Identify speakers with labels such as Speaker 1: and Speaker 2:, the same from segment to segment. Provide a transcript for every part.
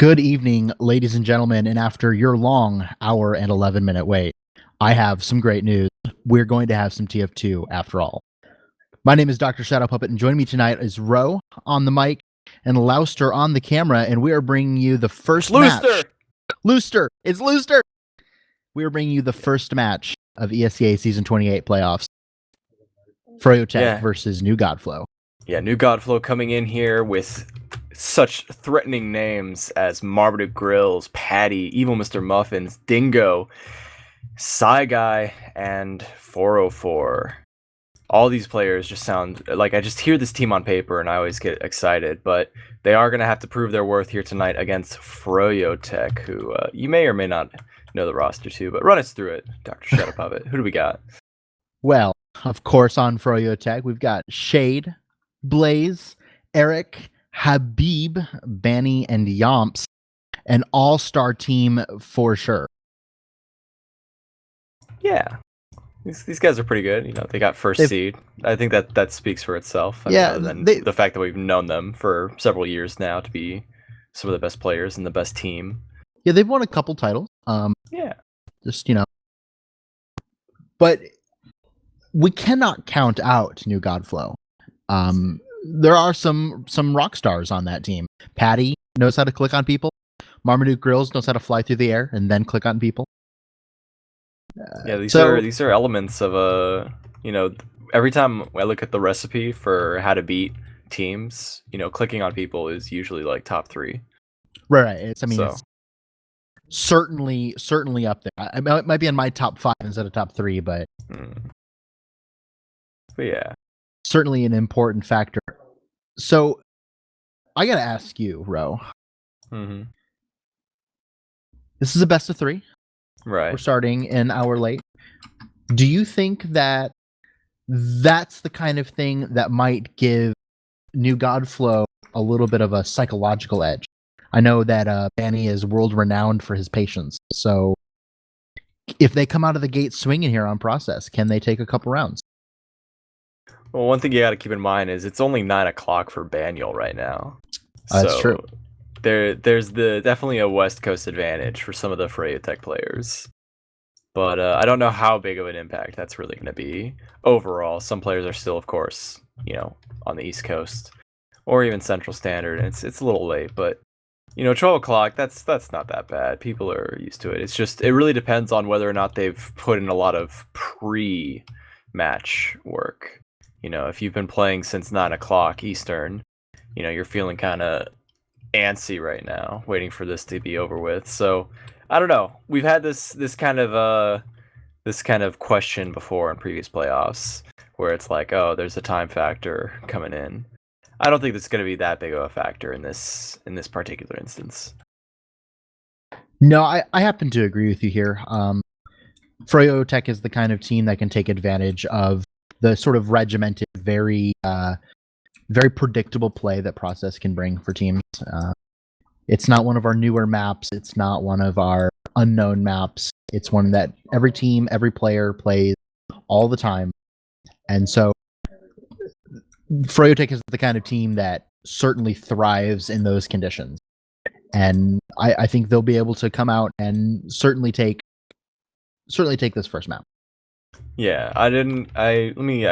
Speaker 1: Good evening, ladies and gentlemen, and after your long hour and 11-minute wait, I have some great news. We're going to have some TF2 after all. My name is Drshdwpuppet, and joining me tonight is Row on the mic and Louster on the camera, and we are bringing you the first match. Louster! It's Louster! We are bringing you the first match of ESEA Season 28 playoffs. Froyotech versus New Godflow.
Speaker 2: Yeah, New Godflow coming in here with such threatening names as Marmaduke Grills, Patty, Evil Mr. Muffins, Dingo, Psy Guy, and 404. All these players just sound like I just hear this team on paper and I always get excited, but they are going to have to prove their worth here tonight against Froyotech, who you may or may not know the roster too, but run us through it, Drshdwpuppet. Who do we got?
Speaker 1: Well, of course, on Froyotech, we've got Shade, Blaze, Eric, Habib, Banny, and Yomps. An all-star team for sure.
Speaker 2: Yeah. These guys are pretty good. You know, they got first seed. I think that speaks for itself.
Speaker 1: Yeah,
Speaker 2: and the fact that we've known them for several years now to be some of the best players and the best team.
Speaker 1: Yeah, they've won a couple titles.
Speaker 2: Yeah.
Speaker 1: Just, you know. But we cannot count out New Godflow. There are some rock stars on that team. Patty knows how to click on people. Marmaduke Grills knows how to fly through the air and then click on people.
Speaker 2: Yeah, these are elements of every time I look at the recipe for how to beat teams, clicking on people is usually like top 3.
Speaker 1: Right. It's certainly up there. It might be in my top 5 instead of top 3, but
Speaker 2: yeah,
Speaker 1: certainly an important factor. So I gotta ask you, Ro.
Speaker 2: Mm-hmm.
Speaker 1: This is a best of 3.
Speaker 2: Right.
Speaker 1: We're starting an hour late. Do you think that that's the kind of thing that might give New Godflow a little bit of a psychological edge? I know that Banny is world-renowned for his patience, so if they come out of the gate swinging here on process, can they take a couple rounds?
Speaker 2: Well, one thing you got to keep in mind is it's only 9 o'clock for Baniel right now.
Speaker 1: That's true.
Speaker 2: There's definitely a West Coast advantage for some of the Froyotech players. But I don't know how big of an impact that's really going to be overall. Some players are still, of course, on the East Coast or even Central Standard, and it's a little late, but 12 o'clock, that's not that bad. People are used to it. It's just, it really depends on whether or not they've put in a lot of pre-match work. If you've been playing since 9 o'clock Eastern, you're feeling kind of antsy right now, waiting for this to be over with. So I don't know. We've had this kind of question before in previous playoffs, where it's like, oh, there's a time factor coming in. I don't think it's going to be that big of a factor in this particular instance.
Speaker 1: No, I happen to agree with you here. Froyotech is the kind of team that can take advantage of the sort of regimented, very predictable play that Process can bring for teams. It's not one of our newer maps. It's not one of our unknown maps. It's one that every team, every player plays all the time. And so Froyotech is the kind of team that certainly thrives in those conditions. And I think they'll be able to come out and certainly take this first map.
Speaker 2: Yeah, I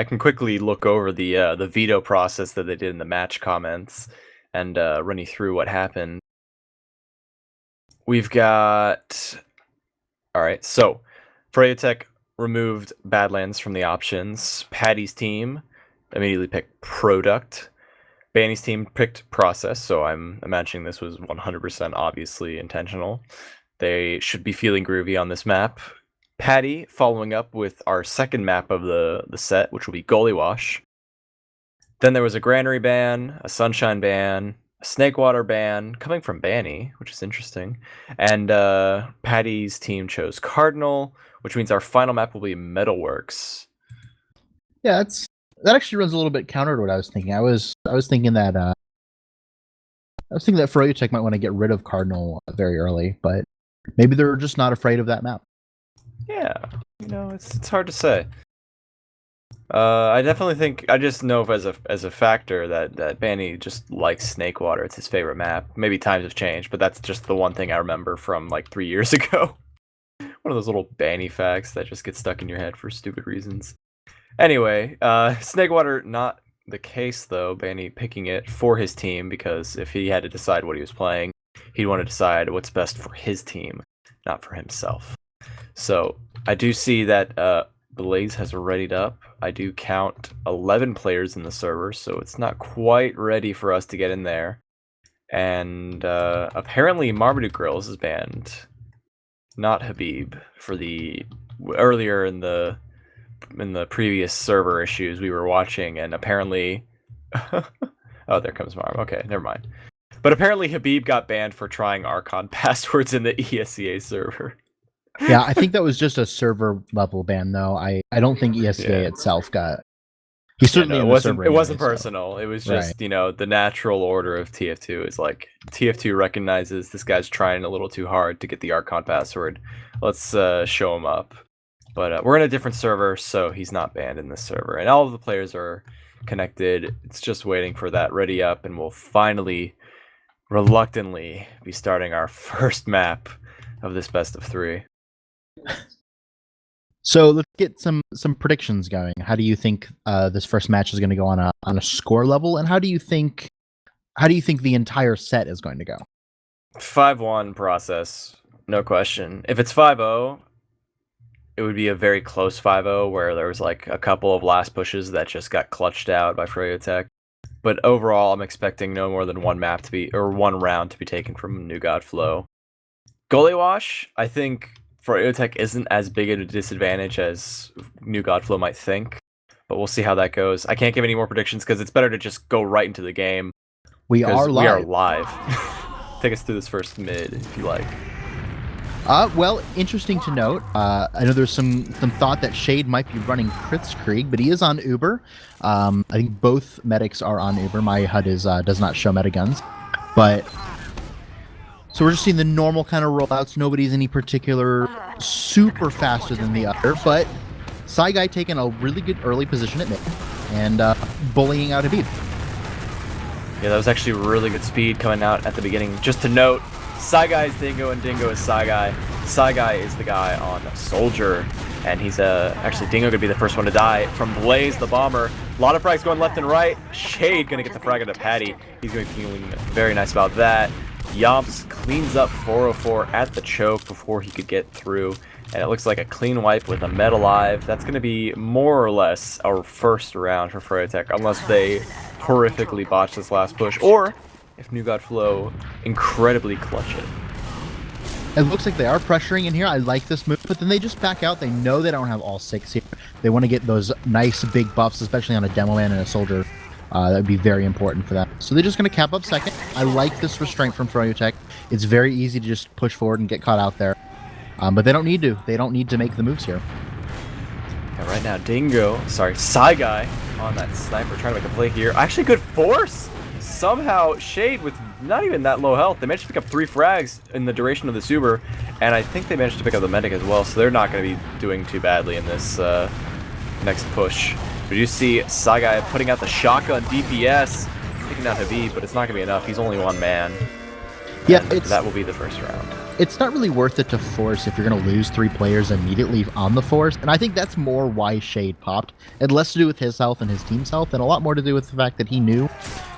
Speaker 2: can quickly look over the veto process that they did in the match comments and run you through what happened. We've got, all right, so Froyotech removed Badlands from the options. Patty's team immediately picked Product. Banny's team picked Process, so I'm imagining this was 100% obviously intentional. They should be feeling groovy on this map. Patty following up with our second map of the set, which will be Gully Wash. Then there was a Granary ban, a Sunshine ban, a Snakewater ban coming from Banny, which is interesting. And Patty's team chose Cardinal, which means our final map will be Metalworks.
Speaker 1: Yeah, that actually runs a little bit counter to what I was thinking. I was thinking that Froyotech might want to get rid of Cardinal very early, but maybe they're just not afraid of that map.
Speaker 2: Yeah, it's hard to say. I definitely think I just know as a factor that Banny just likes Snake Water. It's his favorite map. Maybe times have changed, but that's just the one thing I remember from like 3 years ago. One of those little Banny facts that just get stuck in your head for stupid reasons. Anyway, Snake Water not the case though. Banny picking it for his team because if he had to decide what he was playing, he'd want to decide what's best for his team, not for himself. So I do see that Blaze has readied up. I do count 11 players in the server, so it's not quite ready for us to get in there. And apparently Marmaduke Grills is banned, not Habib. For the earlier in the previous server issues we were watching, and apparently, oh, there comes Marm. Okay, never mind. But apparently Habib got banned for trying Archon passwords in the ESEA server.
Speaker 1: Yeah, I think that was just a server level ban, though. I don't think ESEA itself got. He certainly
Speaker 2: it wasn't. It wasn't personal.
Speaker 1: So.
Speaker 2: It was just the natural order of TF2 is like TF2 recognizes this guy's trying a little too hard to get the Archon password. Let's show him up. But we're in a different server, so he's not banned in this server, and all of the players are connected. It's just waiting for that ready up, and we'll finally, reluctantly, be starting our first map of this best of 3.
Speaker 1: So let's get some predictions going. How do you think this first match is going to go on a score level, and how do you think the entire set is going to go?
Speaker 2: 5-1 process, no question. If it's 5-0, it would be a very close 5-0 where there was like a couple of last pushes that just got clutched out by froyotech. But overall, I'm expecting no more than one round to be taken from New God Flow. Gully Wash, I think froyotech isn't as big of a disadvantage as New God Flow might think, but we'll see how that goes. I can't give any more predictions because it's better to just go right into the game.
Speaker 1: We are
Speaker 2: live. Take us through this first mid, if you like.
Speaker 1: Well, interesting to note. I know there's some thought that Shade might be running Kritzkrieg, but he is on Uber. I think both medics are on Uber. My HUD does not show metaguns, but so we're just seeing the normal kind of rollouts. Nobody's any particular super faster than the other, but Psy Guy taking a really good early position at mid and bullying out Habib.
Speaker 2: Yeah, that was actually really good speed coming out at the beginning. Just to note, Psy Guy is Dingo and Dingo is Psy Guy. Psy Guy is the guy on Soldier, and he's actually Dingo could be the first one to die from Blaze the Bomber. A lot of frags going left and right. Shade gonna get the frag into Patty. He's gonna be feeling very nice about that. Yomps cleans up 404 at the choke before he could get through, and it looks like a clean wipe with a med alive. That's gonna be more or less our first round for froyotech, unless they horrifically botch this last push, or if New God Flow incredibly clutch it.
Speaker 1: It looks like they are pressuring in here. I like this move, but then they just back out. They know they don't have all 6 here. They want to get those nice big buffs, especially on a Demo Man and a Soldier. That would be very important for them. So they're just going to cap up second. I like this restraint from froyotech. It's very easy to just push forward and get caught out there. But they don't need to. They don't need to make the moves here.
Speaker 2: Yeah, right now, Psy Guy on that sniper trying to make a play here. Actually, good force! Somehow, Shade with not even that low health, they managed to pick up 3 frags in the duration of this Uber, and I think they managed to pick up the medic as well, so they're not going to be doing too badly in this next push. We do see Psy Guy putting out the shotgun DPS, taking out Habib, but it's not going to be enough. He's only one man.
Speaker 1: Yeah,
Speaker 2: that will be the first round.
Speaker 1: It's not really worth it to force if you're going to lose 3 players immediately on the force, and I think that's more why Shade popped. It had less to do with his health and his team's health, and a lot more to do with the fact that he knew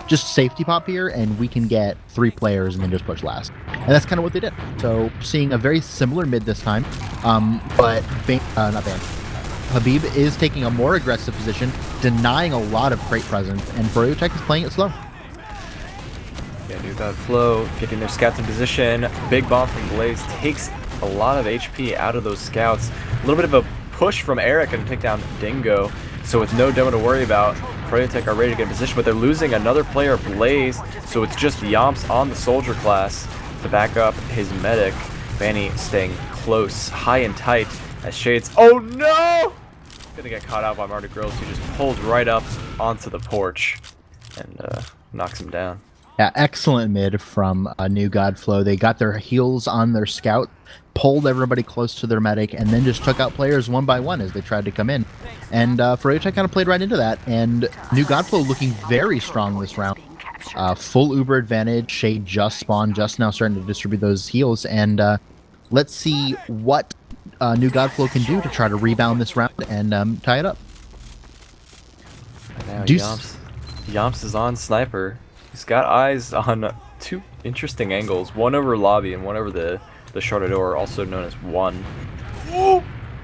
Speaker 1: just safety pop here, and we can get 3 players and then just push last. And that's kind of what they did. So seeing a very similar mid this time, but not Ban. Habib is taking a more aggressive position, denying a lot of crate presence, and froyotech is playing it slow.
Speaker 2: Yeah, New God Flow getting their scouts in position. Big bomb from Blaze takes a lot of HP out of those scouts. A little bit of a push from Eric to take down Dingo. So with no demo to worry about, froyotech are ready to get in position, but they're losing another player, Blaze. So it's just Yomps on the Soldier class to back up his medic. Banny staying close, high and tight as Shades. Oh no! Gonna get caught out by Marmaduke Grills, who just pulls right up onto the porch and knocks him down.
Speaker 1: Yeah, excellent mid from New God Flow. They got their heals on their scout, pulled everybody close to their medic, and then just took out players one by one as they tried to come in. And froyotech kind of played right into that. And New Godflow looking very strong this round. Full Uber advantage. Shade just spawned, just now starting to distribute those heals. And let's see what New Godflow can do to try to rebound this round and tie it up.
Speaker 2: Now Yomps is on Sniper. He's got eyes on two interesting angles. One over lobby and one over the shorter door, also known as one. Ooh!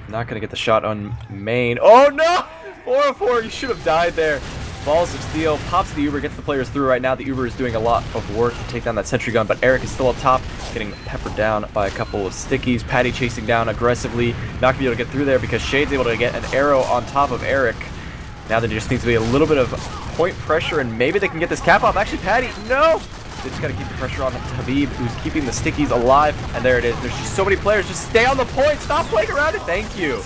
Speaker 2: Not going to get the shot on main. Oh no! 404, you should have died there. Balls of Steel pops the Uber, gets the players through right now. The Uber is doing a lot of work to take down that sentry gun, but Eric is still up top, getting peppered down by a couple of stickies. Patty chasing down aggressively, not going to be able to get through there because Shade's able to get an arrow on top of Eric. Now there just needs to be a little bit of point pressure, and maybe they can get this cap off. Actually, Patty, no! They just got to keep the pressure on Habib, who's keeping the stickies alive, and there it is. There's just so many players. Just stay on the point. Stop playing around it. Thank you.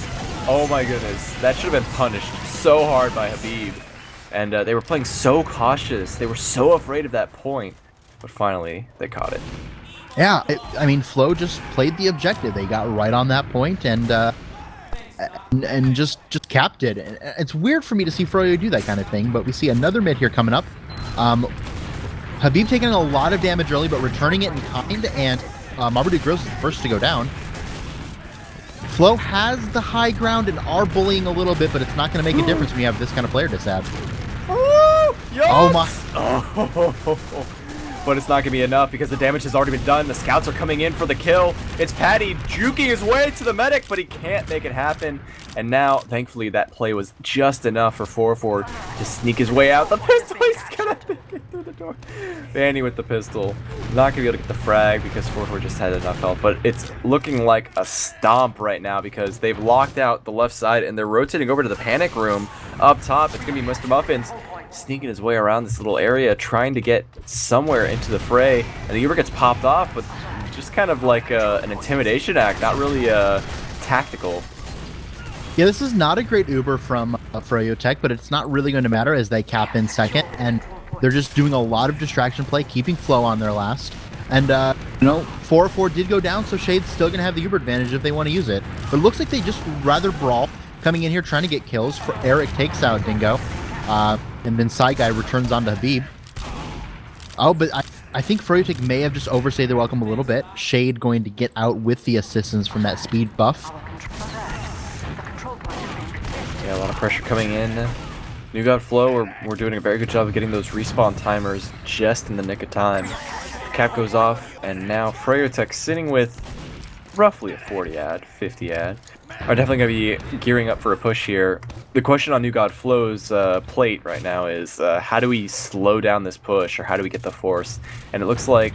Speaker 2: Oh my goodness. That should have been punished so hard by Habib. And they were playing so cautious. They were so afraid of that point. But finally, they caught it.
Speaker 1: Yeah, I mean, Flow just played the objective. They got right on that point and just capped it. It's weird for me to see Froyo do that kind of thing, but we see another mid here coming up. Habib taking a lot of damage early, but returning it in kind, and Marmaduke Gross is the first to go down. Flow has the high ground and are bullying a little bit, but it's not going to make a difference when you have this kind of player to stab. Oh my!
Speaker 2: Oh. But it's not going to be enough because the damage has already been done. The scouts are coming in for the kill. It's Patty juking his way to the medic, but he can't make it happen. And now, thankfully, that play was just enough for 404 to sneak his way out. The pistol, he's going to make it through the door. Vanny with the pistol. Not going to be able to get the frag because 404 just had enough health. But it's looking like a stomp right now because they've locked out the left side and they're rotating over to the panic room up top. It's going to be Mr. Muffins sneaking his way around this little area, trying to get somewhere into the fray, and the Uber gets popped off, but just kind of like an intimidation act, not really tactical.
Speaker 1: Yeah, this is not a great Uber from froyotech, but it's not really going to matter as they cap in second, and they're just doing a lot of distraction play, keeping Flow on their last. And, 404 did go down, so Shade's still going to have the Uber advantage if they want to use it. But it looks like they just rather brawl, coming in here trying to get kills. Eric takes out Dingo. And then Side Guy returns on to Habib. Oh, but I think froyotech may have just overstayed their welcome a little bit. Shade going to get out with the assistance from that speed buff.
Speaker 2: Yeah, a lot of pressure coming in. New God Flow, we're doing a very good job of getting those respawn timers just in the nick of time. Cap goes off, and now froyotech sitting with roughly a 40 ad, 50 ad. Are definitely going to be gearing up for a push here. The question on New God Flow's plate right now is how do we slow down this push, or how do we get the force? And it looks like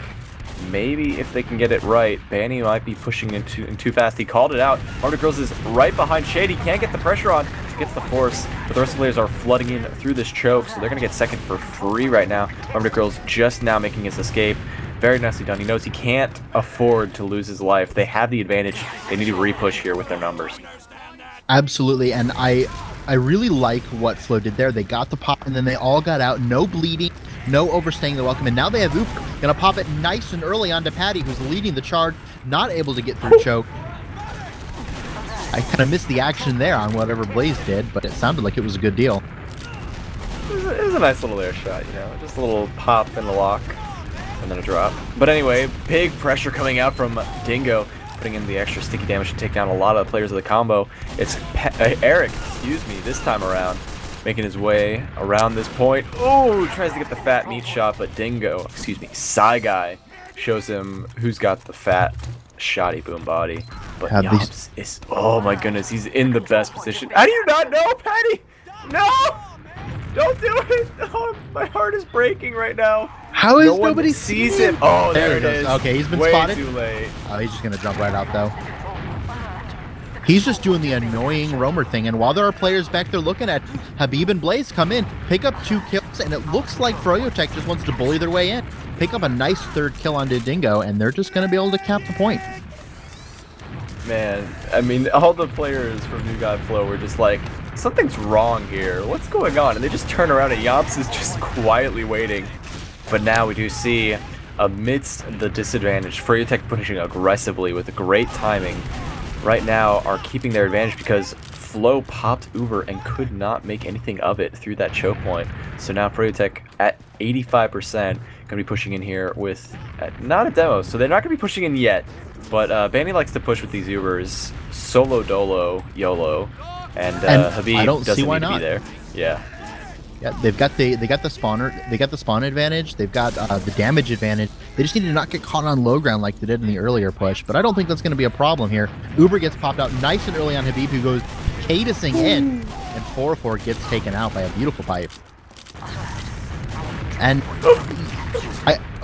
Speaker 2: maybe if they can get it right, Banny might be pushing in too fast. He called it out. Marmaduke Girls is right behind Shade. He can't get the pressure on. Gets the force, but the rest of the players are flooding in through this choke, so they're going to get second for free right now. Marmaduke Girls just now making his escape. Very nicely done. He knows he can't afford to lose his life. They have the advantage. They need to repush here with their numbers.
Speaker 1: Absolutely, and I really like what Flow did there. They got the pop, and then they all got out. No bleeding, no overstaying the welcome, and now they have Uber. Gonna pop it nice and early onto Patty, who's leading the charge, not able to get through choke. I kind of missed the action there on whatever Blaze did, but it sounded like it was a good deal.
Speaker 2: It was a nice little air shot, just a little pop and a lock. And then a drop. But anyway, big pressure coming out from Dingo, putting in the extra sticky damage to take down a lot of the players of the combo. It's Eric, this time around, making his way around this point. Oh, tries to get the fat meat shot, but Dingo, Psy Guy, shows him who's got the fat shoddy boom body. But Yomps is, oh my goodness, he's in the best position. How do you not know, Patty? No! Don't do it! Oh, my heart is breaking right now.
Speaker 1: How is nobody
Speaker 2: sees him? Oh, there it is.
Speaker 1: Okay, he's been
Speaker 2: way
Speaker 1: spotted.
Speaker 2: Too late.
Speaker 1: Oh, he's just gonna jump right out though. He's just doing the annoying roamer thing, and while there are players back there looking at Habib and Blaze come in, pick up 2 kills, and it looks like froyotech just wants to bully their way in. Pick up a nice 3rd kill onto Dingo, and they're just gonna be able to cap the point.
Speaker 2: Man, I mean, all the players from New God Flow were just like, something's wrong here. What's going on? And they just turn around and Yomps is just quietly waiting. But now we do see, amidst the disadvantage, froyotech pushing aggressively with great timing. Right now are keeping their advantage because Flo popped Uber and could not make anything of it through that choke point. So now froyotech at 85%, going to be pushing in here with not a demo, so they're not going to be pushing in yet. But Banny likes to push with these Ubers, solo dolo, YOLO, and Habib doesn't need to be there. Yeah.
Speaker 1: Yeah, they got the spawner, they got the spawn advantage, they've got the damage advantage. They just need to not get caught on low ground like they did in the earlier push, but I don't think that's going to be a problem here. Uber gets popped out nice and early on Habib, who goes cadusing in, and 4-4 gets taken out by a beautiful pipe. And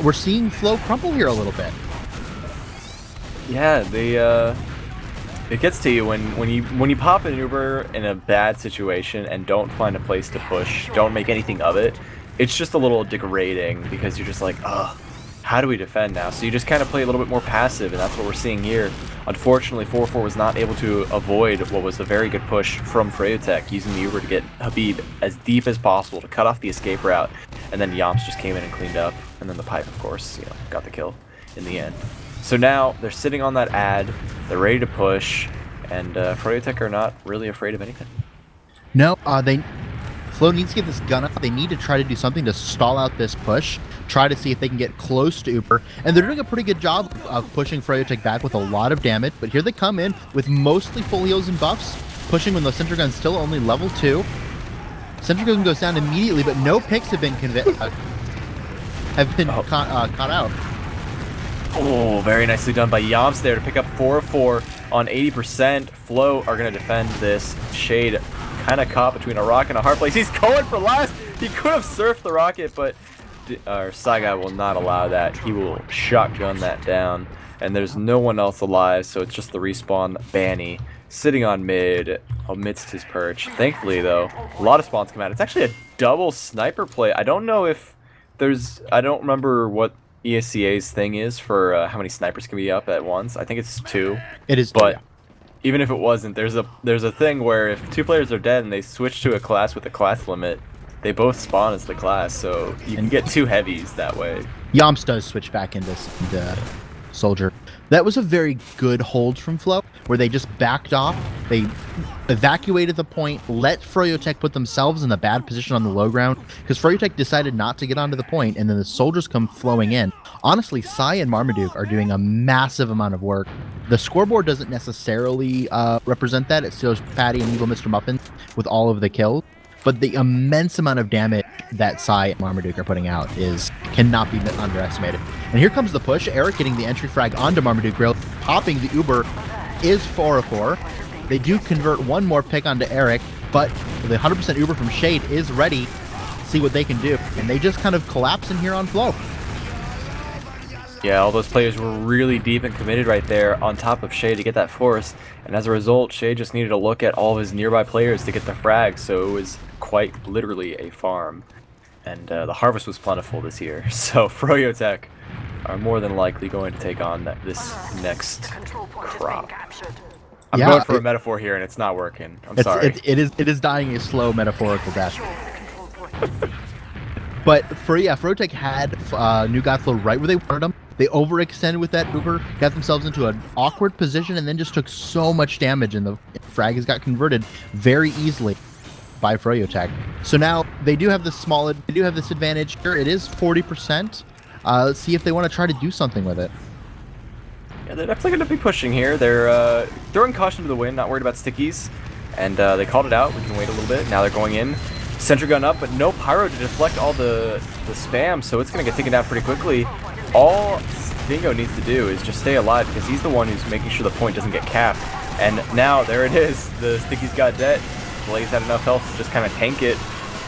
Speaker 1: we're seeing Flo crumple here a little bit.
Speaker 2: Yeah, it gets to you when you pop an Uber in a bad situation and don't find a place to push, don't make anything of it. It's just a little degrading because you're just like, ugh, how do we defend now? So you just kind of play a little bit more passive, and that's what we're seeing here. Unfortunately, 4-4 was not able to avoid what was a very good push from froyotech, using the Uber to get Habib as deep as possible to cut off the escape route, and then Yomps just came in and cleaned up, and then the pipe, of course, got the kill in the end. So now they're sitting on that ad, they're ready to push, and froyotech are not really afraid of anything.
Speaker 1: No, Flo needs to get this gun up. They need to try to do something to stall out this push, try to see if they can get close to Uber, and they're doing a pretty good job of pushing froyotech back with a lot of damage, but here they come in with mostly full heals and buffs, pushing when the sentry gun's still only level 2. Sentry gun goes down immediately, but no picks have been caught out.
Speaker 2: Oh, very nicely done by Yomps there to pick up 4-4 on 80%. Flo are going to defend this. Shade kind of caught between a rock and a hard place. He's going for last. He could have surfed the rocket, but our Saigai will not allow that. He will shotgun that down, and there's no one else alive, so it's just the respawn Banny sitting on mid amidst his perch. Thankfully, though, a lot of spawns come out. It's actually a double sniper play. I don't know if I don't remember what ESEA's thing is for how many snipers can be up at once. I think it's 2.
Speaker 1: It is 2,
Speaker 2: but
Speaker 1: yeah.
Speaker 2: Even if it wasn't, there's a thing where if 2 players are dead and they switch to a class with a class limit, they both spawn as the class, so you can get 2 heavies that way.
Speaker 1: Yomps does switch back into Soldier. That was a very good hold from Flo, where they just backed off. They evacuated the point, let froyotech put themselves in a bad position on the low ground, because froyotech decided not to get onto the point, and then the soldiers come flowing in. Honestly, Sai and Marmaduke are doing a massive amount of work. The scoreboard doesn't necessarily represent that. It shows Patty and Evil Mr. Muffin with all of the kills. But the immense amount of damage that Sai and Marmaduke are putting out cannot be underestimated. And here comes the push. Eric getting the entry frag onto Marmaduke Grill, popping the Uber is 4-4. They do convert one more pick onto Eric, but the 100% Uber from Shade is ready to see what they can do. And they just kind of collapse in here on Flo.
Speaker 2: Yeah, all those players were really deep and committed right there on top of Shade to get that force, and as a result, Shade just needed to look at all of his nearby players to get the frag, so it was quite literally a farm. And the harvest was plentiful this year, so froyotech are more than likely going to take on this next crop. I'm going for a metaphor here, and it's not working. I'm sorry.
Speaker 1: It is dying a slow metaphorical death. But froyotech had New Godflow right where they wanted them. They overextended with that Uber, got themselves into an awkward position, and then just took so much damage, and the frag has got converted very easily by froyotech. So now they do have this advantage here. It is 40%. Let's see if they want to try to do something with it.
Speaker 2: Yeah, they're definitely going to be pushing here. They're throwing caution to the wind, not worried about stickies, and they called it out. We can wait a little bit. Now they're going in. Sentry gun up, but no pyro to deflect all the spam, so it's going to get taken down pretty quickly. All Dingo needs to do is just stay alive, because he's the one who's making sure the point doesn't get capped. And now, there it is. The stickies got dead. Blaze had enough health to just kind of tank it,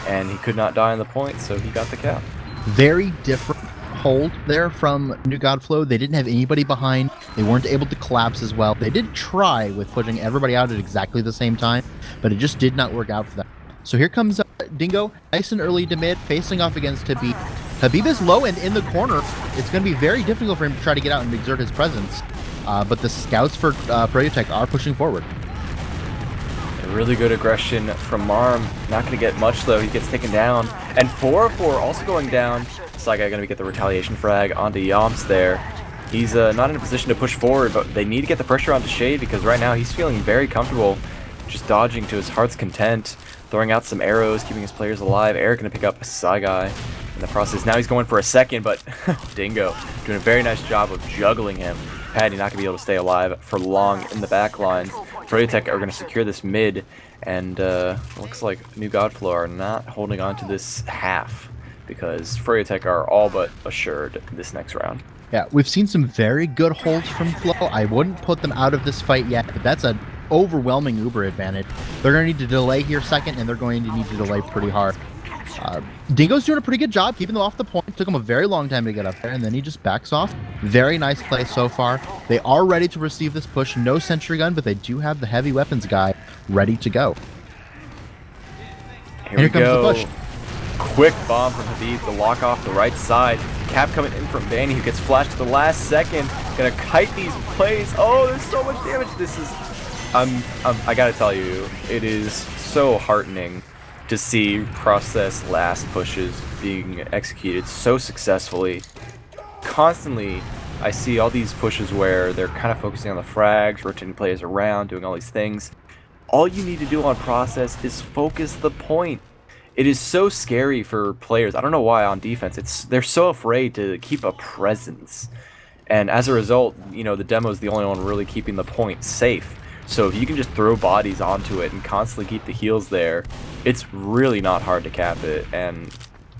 Speaker 2: and he could not die on the point, so he got the cap.
Speaker 1: Very different hold there from New Godflow. They didn't have anybody behind. They weren't able to collapse as well. They did try with pushing everybody out at exactly the same time, but it just did not work out for them. So here comes Dingo, nice and early to mid, facing off against Habib. Habib is low and in the corner. It's going to be very difficult for him to try to get out and exert his presence. But the scouts for froyotech are pushing forward.
Speaker 2: A really good aggression from Marm. Not going to get much, though. He gets taken down. And 4-4 also going down. Saigai going to get the retaliation frag onto Yomps there. He's not in a position to push forward, but they need to get the pressure onto Shade, because right now he's feeling very comfortable just dodging to his heart's content, throwing out some arrows, keeping his players alive. Eric gonna pick up Saigai in the process. Now he's going for a second, but Dingo doing a very nice job of juggling him. Patty not gonna be able to stay alive for long in the back lines. froyotech are gonna secure this mid, and looks like New Godflow are not holding on to this half, because froyotech are all but assured this next round.
Speaker 1: Yeah, we've seen some very good holds from Flo. I wouldn't put them out of this fight yet, but that's an overwhelming Uber advantage. They're going to need to delay here second, and they're going to need to delay pretty hard. Dingo's doing a pretty good job keeping them off the point. Took him a very long time to get up there, and then he just backs off. Very nice play so far. They are ready to receive this push. No sentry gun, but they do have the heavy weapons guy ready to go.
Speaker 2: Here comes the push. Quick bomb from Habib to lock off the right side. Cap coming in from Vanny, who gets flashed to the last second. Gonna kite these plays. Oh, there's so much damage. This is, I gotta tell you, it is so heartening to see process last pushes being executed so successfully. Constantly, I see all these pushes where they're kind of focusing on the frags, rotating players around, doing all these things. All you need to do on process is focus the point. It is so scary for players. I don't know why on defense. They're so afraid to keep a presence. And as a result, you know, the demo is the only one really keeping the point safe. So if you can just throw bodies onto it and constantly keep the heals there, it's really not hard to cap it. And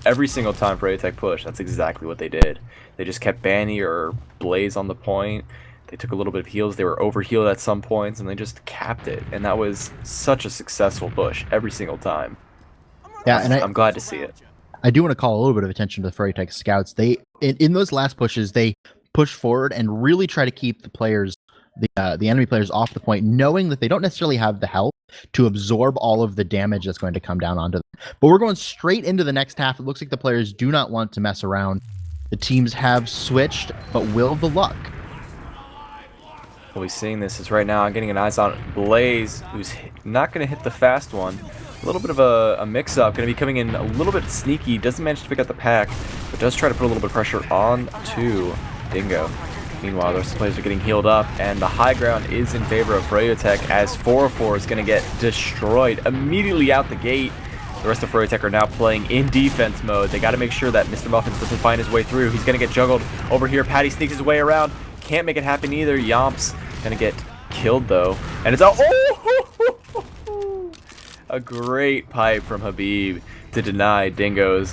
Speaker 2: every single time froyotech pushed, that's exactly what they did. They just kept Banny or Blaze on the point. They took a little bit of heals. They were overhealed at some points, and they just capped it. And that was such a successful push every single time.
Speaker 1: Yeah, and
Speaker 2: I'm glad to see it.
Speaker 1: I do want to call a little bit of attention to the froyotech scouts. They in those last pushes, they push forward and really try to keep the players, the enemy players, off the point, knowing that they don't necessarily have the health to absorb all of the damage that's going to come down onto them. But we're going straight into the next half. It looks like the players do not want to mess around. The teams have switched, but will the luck?
Speaker 2: What we're seeing this is right now, I'm getting an eyes on Blaze, who's not going to hit the fast one. A little bit of a mix-up, going to be coming in a little bit sneaky, doesn't manage to pick up the pack, but does try to put a little bit of pressure on to Dingo. Meanwhile, the rest of the players are getting healed up, and the high ground is in favor of froyotech, as 404 is going to get destroyed immediately out the gate. The rest of froyotech are now playing in defense mode. They got to make sure that Mr. Muffins doesn't find his way through. He's going to get juggled over here. Patty sneaks his way around. Can't make it happen either. Yomp's going to get killed, though. And it's out. Oh! A great pipe from Habib to deny Dingo's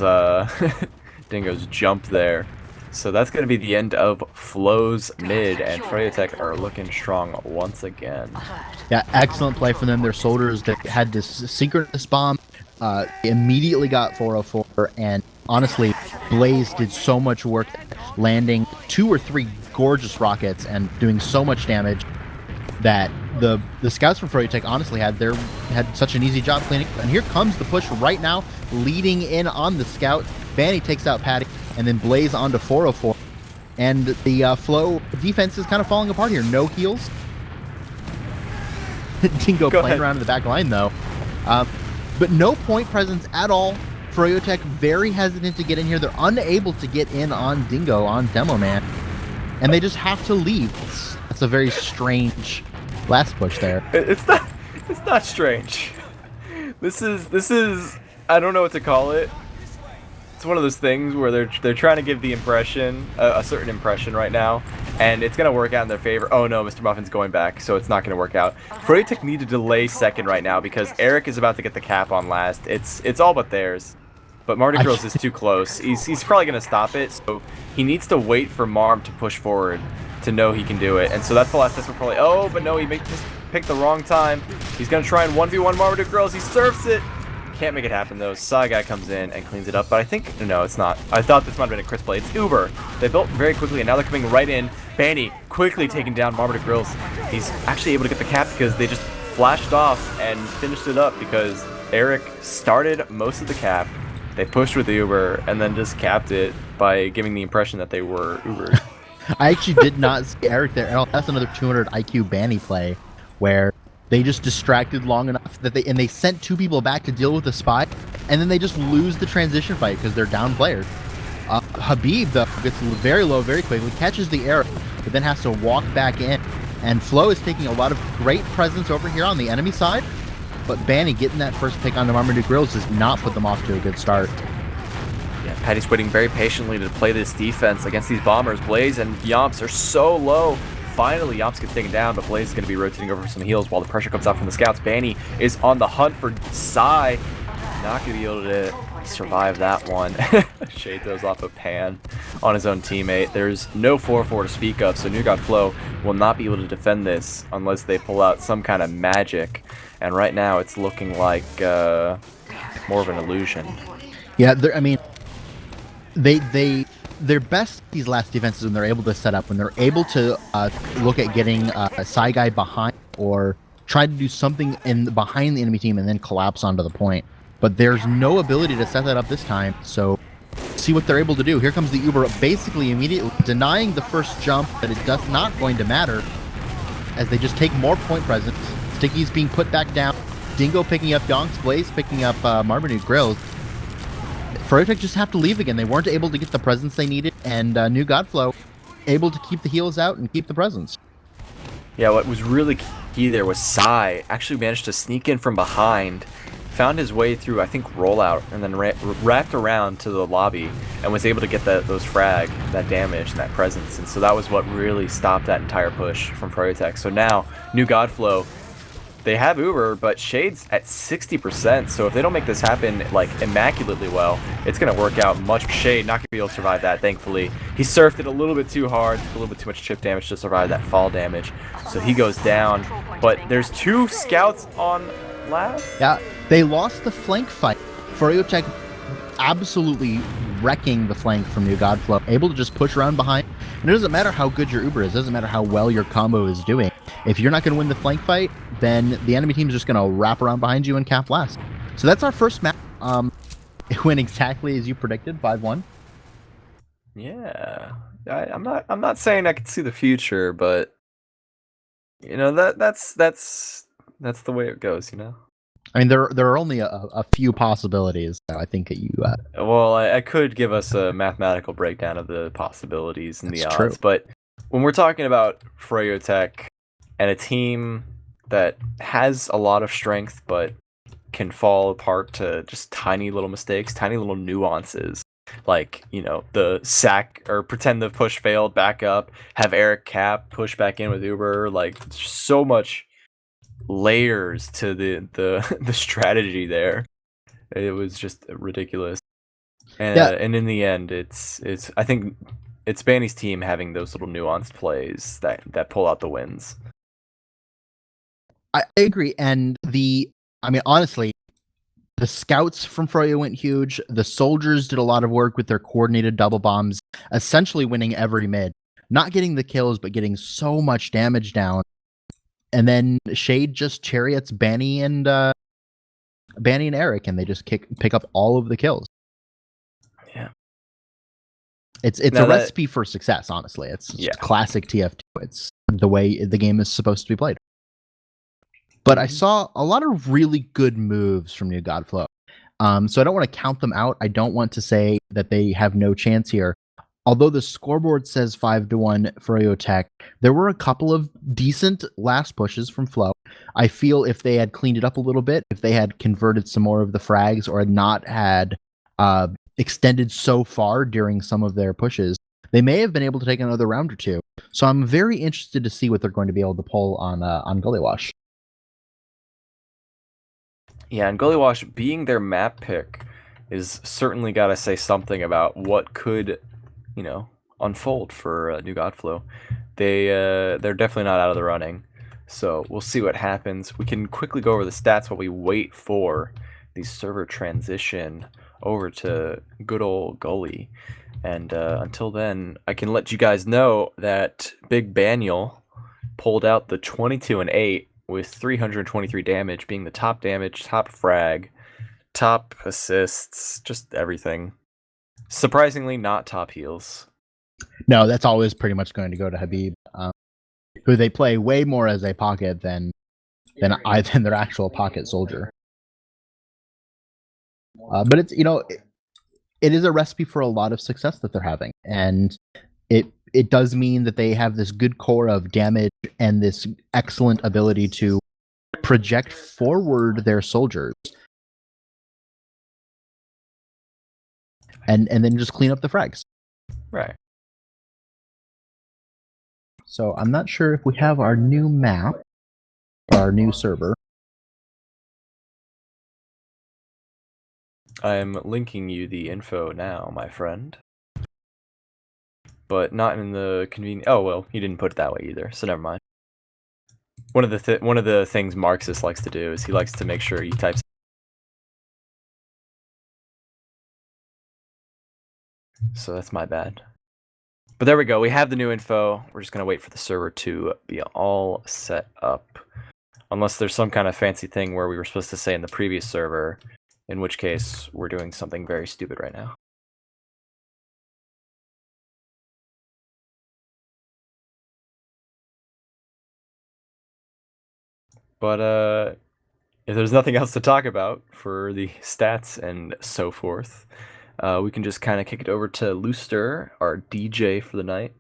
Speaker 2: Dingo's jump there. So that's going to be the end of Flo's mid, and froyotech are looking strong once again.
Speaker 1: Yeah, excellent play from them. Their soldiers that had this synchronous bomb immediately got 404, and honestly, Blaze did so much work landing 2 or 3 gorgeous rockets and doing so much damage that the scouts from froyotech honestly had such an easy job cleaning. And here comes the push right now, leading in on the scout. Vanny takes out Patty, and then Blaze onto 404. And the Flo defense is kind of falling apart here. No heals. Dingo playing around in the back line, though. But no point presence at all. froyotech very hesitant to get in here. They're unable to get in on Dingo, on Demo Man. And they just have to leave. That's a very strange last push there.
Speaker 2: It's not strange. This is I don't know what to call it. It's one of those things where they're trying to give the impression, a certain impression right now, and it's gonna work out in their favor. Oh no, Mr. Muffin's going back, so it's not gonna work out. froyotech need to delay second right now because Eric is about to get the cap on last. It's all but theirs. But Marty Girls is too close. He's probably gonna stop it, so he needs to wait for Marm to push forward to know he can do it. And so that's the last test we're probably. Oh, but no, he just picked the wrong time. He's gonna try and 1v1 Marmaduke Girls. He surfs it. Can't make it happen though. Saigai comes in and cleans it up, but I think no, it's not. I thought this might have been a crisp play. It's Uber. They built very quickly, and now they're coming right in. Banny quickly taking down Marmaduke Girls. He's actually able to get the cap because they just flashed off and finished it up because Eric started most of the cap. They pushed with the Uber and then just capped it by giving the impression that they were Ubered.
Speaker 1: I actually did not see Eric there. And that's another 200 IQ Banny play where they just distracted long enough that they sent 2 people back to deal with the spy, and then they just lose the transition fight because they're down players. Habib, though, gets very low very quickly, catches the arrow, but then has to walk back in. And Flo is taking a lot of great presence over here on the enemy side, but Banny getting that first pick on the Marmaduke Grills does not put them off to a good start.
Speaker 2: Yeah, Patty's waiting very patiently to play this defense against these bombers. Blaze and Yomps are so low. Finally, Yomps gets taken down, but Blaze is going to be rotating over for some heals while the pressure comes out from the scouts. Banny is on the hunt for Psy. Not going to be able to survive that one. Shade throws off a pan on his own teammate. There's no 4-4 to speak of, so New God Flow will not be able to defend this unless they pull out some kind of magic. And right now, it's looking like more of an illusion.
Speaker 1: Yeah, I mean, they're best at these last defenses when they're able to set up, when they're able to look at getting a Psy guy behind or try to do something behind the enemy team and then collapse onto the point. But there's no ability to set that up this time, so see what they're able to do. Here comes the Uber basically immediately denying the first jump, but it does not going to matter as they just take more point presence. Sticky's being put back down. Dingo picking up Donks, Blaze picking up Marmaduke Grills. froyotech just have to leave again. They weren't able to get the presence they needed, and New Godflow able to keep the heals out and keep the presence.
Speaker 2: Yeah, what was really key there was Psy actually managed to sneak in from behind, found his way through, I think, rollout, and then wrapped around to the lobby and was able to get those frag, that damage, and that presence. And so that was what really stopped that entire push from froyotech. So now, New Godflow, they have Uber, but Shade's at 60%. So if they don't make this happen like immaculately well, it's going to work out much. Shade not going to be able to survive that, thankfully. He surfed it a little bit too hard, took a little bit too much chip damage to survive that fall damage. So he goes down, but there's 2 scouts on last.
Speaker 1: Yeah, they lost the flank fight. froyotech absolutely wrecking the flank from New Godflow, able to just push around behind. And it doesn't matter how good your Uber is, it doesn't matter how well your combo is doing. If you're not going to win the flank fight, then the enemy team is just going to wrap around behind you and cap last. So that's our first map. It went exactly as you predicted, 5-1.
Speaker 2: Yeah, I'm not saying I could see the future, but you know that's the way it goes, you know.
Speaker 1: I mean, there are only a few possibilities. So I think that you.
Speaker 2: Well, I could give us a mathematical breakdown of the possibilities and the odds,
Speaker 1: true.
Speaker 2: But when we're talking about froyotech and a team that has a lot of strength but can fall apart to just tiny little mistakes, tiny little nuances, like, you know, the sack or pretend the push failed, back up, have Eric cap, push back in with Uber, like so much layers to the strategy there. It was just ridiculous. And
Speaker 1: Yeah.
Speaker 2: And in the end, it's I think it's Banny's team having those little nuanced plays that pull out the wins.
Speaker 1: I agree, and I mean, honestly, the scouts from Froyo went huge. The soldiers did a lot of work with their coordinated double bombs, essentially winning every mid. Not getting the kills, but getting so much damage down. And then Shade just chariots Banny and Eric, and they just pick up all of the kills.
Speaker 2: Yeah,
Speaker 1: it's a recipe for success. Honestly, it's classic TF2. It's the way the game is supposed to be played. But I saw a lot of really good moves from New Godflow. So I don't want to count them out. I don't want to say that they have no chance here. Although the scoreboard says 5-1 froyotech, there were a couple of decent last pushes from Flow. I feel if they had cleaned it up a little bit, if they had converted some more of the frags or had not had extended so far during some of their pushes, they may have been able to take another round or two. So I'm very interested to see what they're going to be able to pull on Gully Wash.
Speaker 2: Yeah, and Gully Wash being their map pick is certainly got to say something about what could, you know, unfold for New Godflow. They're definitely not out of the running, so we'll see what happens. We can quickly go over the stats while we wait for the server transition over to good old Gully. And until then, I can let you guys know that Big Baniel pulled out the 22-8 with 323 damage, being the top damage, top frag, top assists, just everything. Surprisingly, not top heals.
Speaker 1: No, that's always pretty much going to go to Habib, who they play way more as a pocket than their actual pocket soldier. But it's, you know, it is a recipe for a lot of success that they're having, and it does mean that they have this good core of damage and this excellent ability to project forward their soldiers, and then just clean up the frags.
Speaker 2: Right.
Speaker 1: So I'm not sure if we have our new map, our new server.
Speaker 2: I'm linking you the info now, my friend. But not in the convenient. Oh well, you didn't put it that way either, so never mind. One of the things Marxist likes to do is he likes to make sure he types. So that's my bad. But there we go. We have the new info. We're just gonna wait for the server to be all set up, unless there's some kind of fancy thing where we were supposed to say in the previous server, in which case we're doing something very stupid right now. But if there's nothing else to talk about for the stats and so forth, we can just kind of kick it over to Louster, our DJ for the night,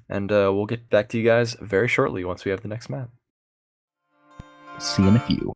Speaker 2: and we'll get back to you guys very shortly once we have the next map.
Speaker 1: See you in a few.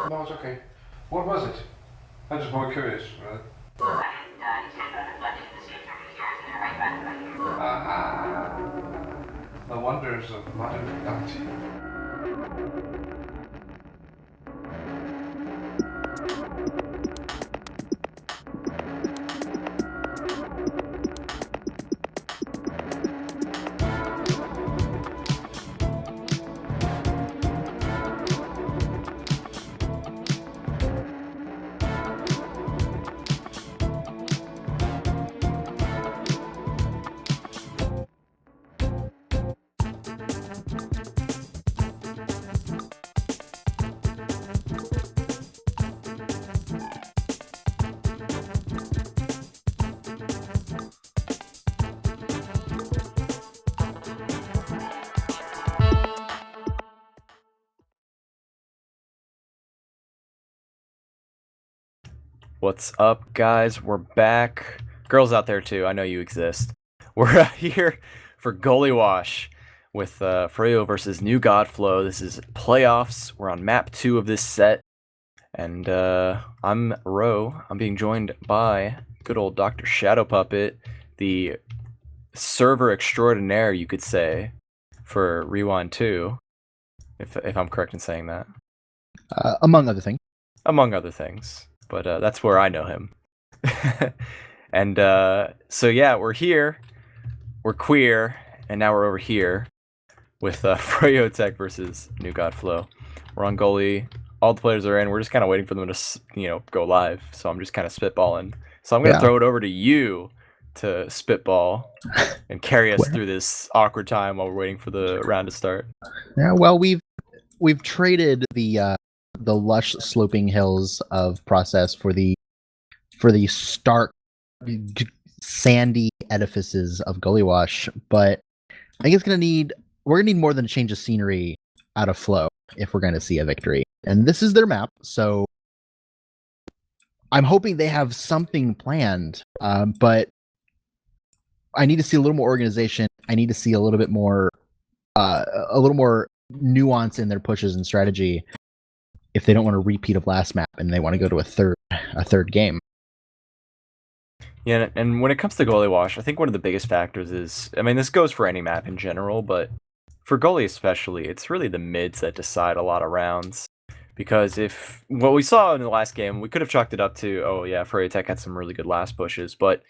Speaker 3: No, it's okay. What was it? I'm just more curious. The wonders of modern technology.
Speaker 2: What's up, guys? We're back. Girls out there too, I know you exist. We're here for Gully Wash with Froyo versus New Godflow. This is playoffs. We're on map 2 of this set, and I'm Row. I'm being joined by good old Dr. Shadowpuppet, the server extraordinaire, you could say, for Rewind 2, if I'm correct in saying that.
Speaker 1: Among other things.
Speaker 2: Among other things. But that's where I know him. And so yeah, we're here, we're queer, and now we're over here with froyotech versus New Godflow. We're on Gully, all the players are in, we're just kind of waiting for them to, go live, so I'm just kind of spitballing. So I'm going to throw it over to you to spitball and carry us through this awkward time while we're waiting for the round to start.
Speaker 1: Yeah, well, we've traded the lush sloping hills of process for the stark sandy edifices of Gully Wash, but I think we're gonna need more than a change of scenery out of flow if we're gonna see a victory. And this is their map, so I'm hoping they have something planned. But I need to see a little more organization. I need to see a little bit more, nuance in their pushes and strategy if they don't want a repeat of last map and they want to go to a third game.
Speaker 2: Yeah, and when it comes to Gully Wash, I think one of the biggest factors is, I mean, this goes for any map in general, but for Gully especially, it's really the mids that decide a lot of rounds. Because if what we saw in the last game, we could have chalked it up to, oh yeah, froyotech had some really good last pushes, but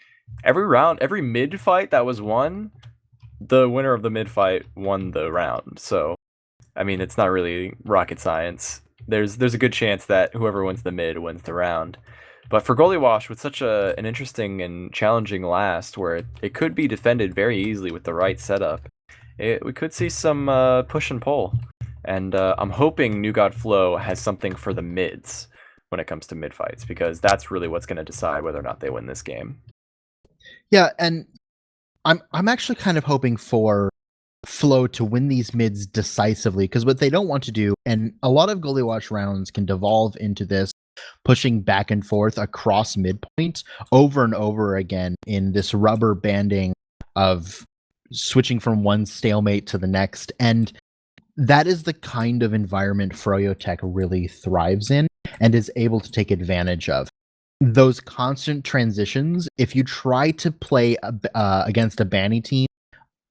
Speaker 2: every mid fight that was won, the winner of the mid fight won the round. So, I mean, it's not really rocket science. There's a good chance that whoever wins the mid wins the round. But for Gully Wash, with such an interesting and challenging last, where it could be defended very easily with the right setup, we could see some push and pull. And I'm hoping New Godflow has something for the mids when it comes to mid fights, because that's really what's going to decide whether or not they win this game.
Speaker 1: Yeah, and I'm actually kind of hoping for Flow to win these mids decisively, because what they don't want to do, and a lot of Gully Wash rounds can devolve into this pushing back and forth across midpoint over and over again in this rubber banding of switching from one stalemate to the next. And that is the kind of environment froyotech really thrives in and is able to take advantage of. Those constant transitions, if you try to play against a Banny team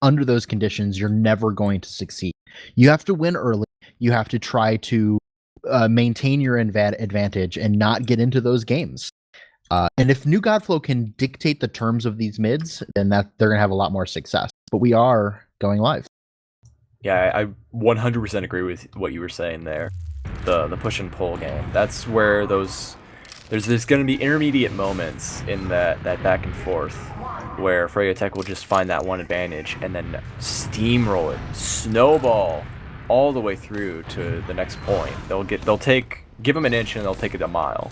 Speaker 1: under those conditions, you're never going to succeed. You have to win early. You have to try to maintain your advantage and not get into those games. And if New Godflow can dictate the terms of these mids, then they're going to have a lot more success. But we are going live.
Speaker 2: Yeah, I 100% agree with what you were saying there. The push and pull game. That's where there's going to be intermediate moments in that back and forth where froyotech will just find that one advantage and then steamroll it, snowball all the way through to the next point. Give them an inch and they'll take it a mile.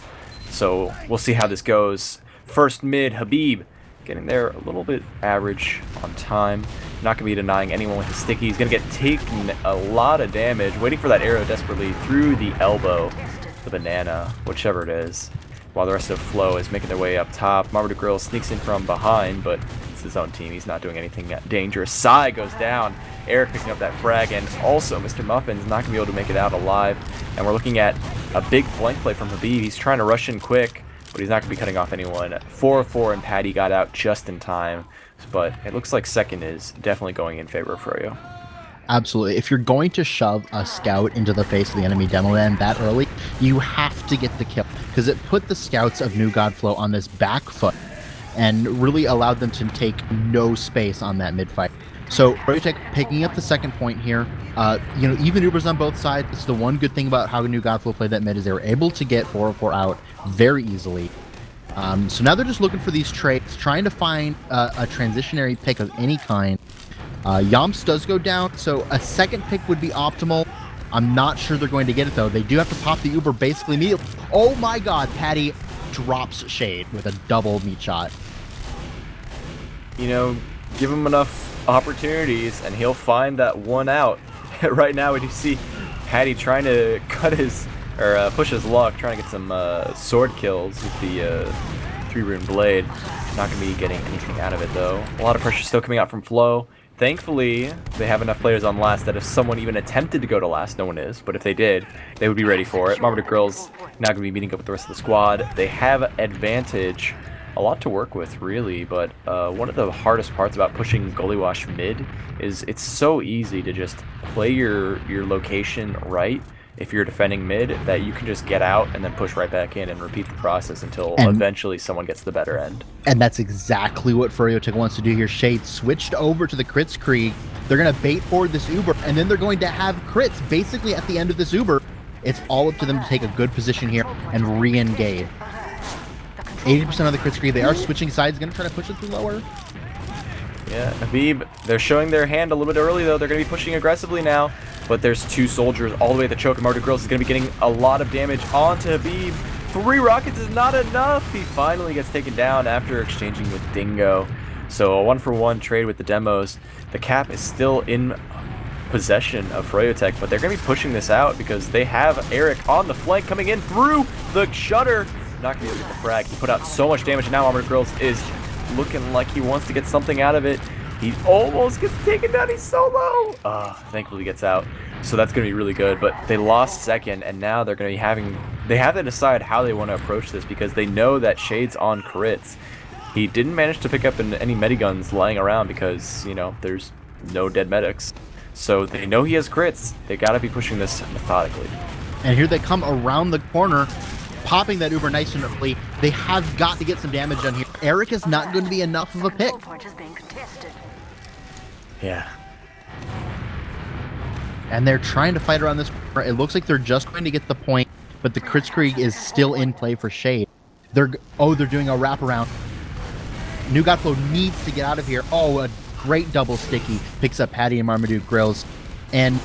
Speaker 2: So we'll see how this goes. First mid, Habib getting there a little bit average on time. Not going to be denying anyone with the sticky. He's going to get taken a lot of damage, waiting for that arrow desperately through the elbow, the banana, whichever it is, while the rest of Flow is making their way up top. Marmaduke Grill sneaks in from behind, but it's his own team. He's not doing anything dangerous. Sai goes down. Eric picking up that frag, and also Mr. Muffin's not going to be able to make it out alive. And we're looking at a big flank play from Habib. He's trying to rush in quick, but he's not going to be cutting off anyone. 4-4, and Patty got out just in time. But it looks like second is definitely going in favor of Froyo.
Speaker 1: Absolutely. If you're going to shove a scout into the face of the enemy demo man that early, you have to get the kill, because it put the scouts of New Godflow on this back foot and really allowed them to take no space on that mid fight. So froyotech picking up the second point here. Even Uber's on both sides. It's the one good thing about how New Godflow played that mid is they were able to get 404 out very easily. So now they're just looking for these trades, trying to find a transitionary pick of any kind. Yamps does go down, so a second pick would be optimal. I'm not sure they're going to get it, though. They do have to pop the Uber basically immediately. Oh my god, Patty drops Shade with a double meat shot.
Speaker 2: You know, give him enough opportunities, and he'll find that one out. Right now, when you see Patty trying to push his luck, trying to get some sword kills with the 3-rune blade. Not going to be getting anything out of it, though. A lot of pressure still coming out from Flo. Thankfully, they have enough players on last that if someone even attempted to go to last, no one is, but if they did, they would be ready for it. Marmaduke Girls now going to be meeting up with the rest of the squad. They have advantage, a lot to work with, really, but one of the hardest parts about pushing Gully Wash mid is it's so easy to just play your location right if you're defending mid, that you can just get out and then push right back in and repeat the process until eventually someone gets the better end. And
Speaker 1: that's exactly what froyotech wants to do here. Shade switched over to the Kritzkrieg. They're going to bait forward this Uber, and then they're going to have crits basically at the end of this Uber. It's all up to them to take a good position here and re-engage. 80% of the Kritzkrieg, they are switching sides, going to try to push it through lower.
Speaker 2: Yeah, Habib, they're showing their hand a little bit early, though. They're going to be pushing aggressively now. But there's two soldiers all the way at the choke, and Marmaduke Girls is going to be getting a lot of damage onto Habib. 3 rockets is not enough. He finally gets taken down after exchanging with Dingo. So a 1-for-1 trade with the demos. The cap is still in possession of froyotech, but they're going to be pushing this out because they have Eric on the flank coming in through the shutter. Not going to be able to get the frag. He put out so much damage, and now Marmaduke Girls is looking like he wants to get something out of it. He almost gets taken down. He's so low. Thankfully he gets out. So that's going to be really good. But they lost second, and now they're going to be they have to decide how they want to approach this because they know that Shade's on crits. He didn't manage to pick up any mediguns lying around because, you know, there's no dead medics. So they know he has crits. They got to be pushing this methodically.
Speaker 1: And here they come around the corner, popping that Uber nice and early. They have got to get some damage done here. Eric is not going to be enough of a pick.
Speaker 2: Yeah.
Speaker 1: And they're trying to fight around this. It looks like they're just going to get the point, but the Kritzkrieg is still in play for Shade. They're doing a wraparound. New Godflow needs to get out of here. Oh, a great double sticky. Picks up Patty and Marmaduke Grills. And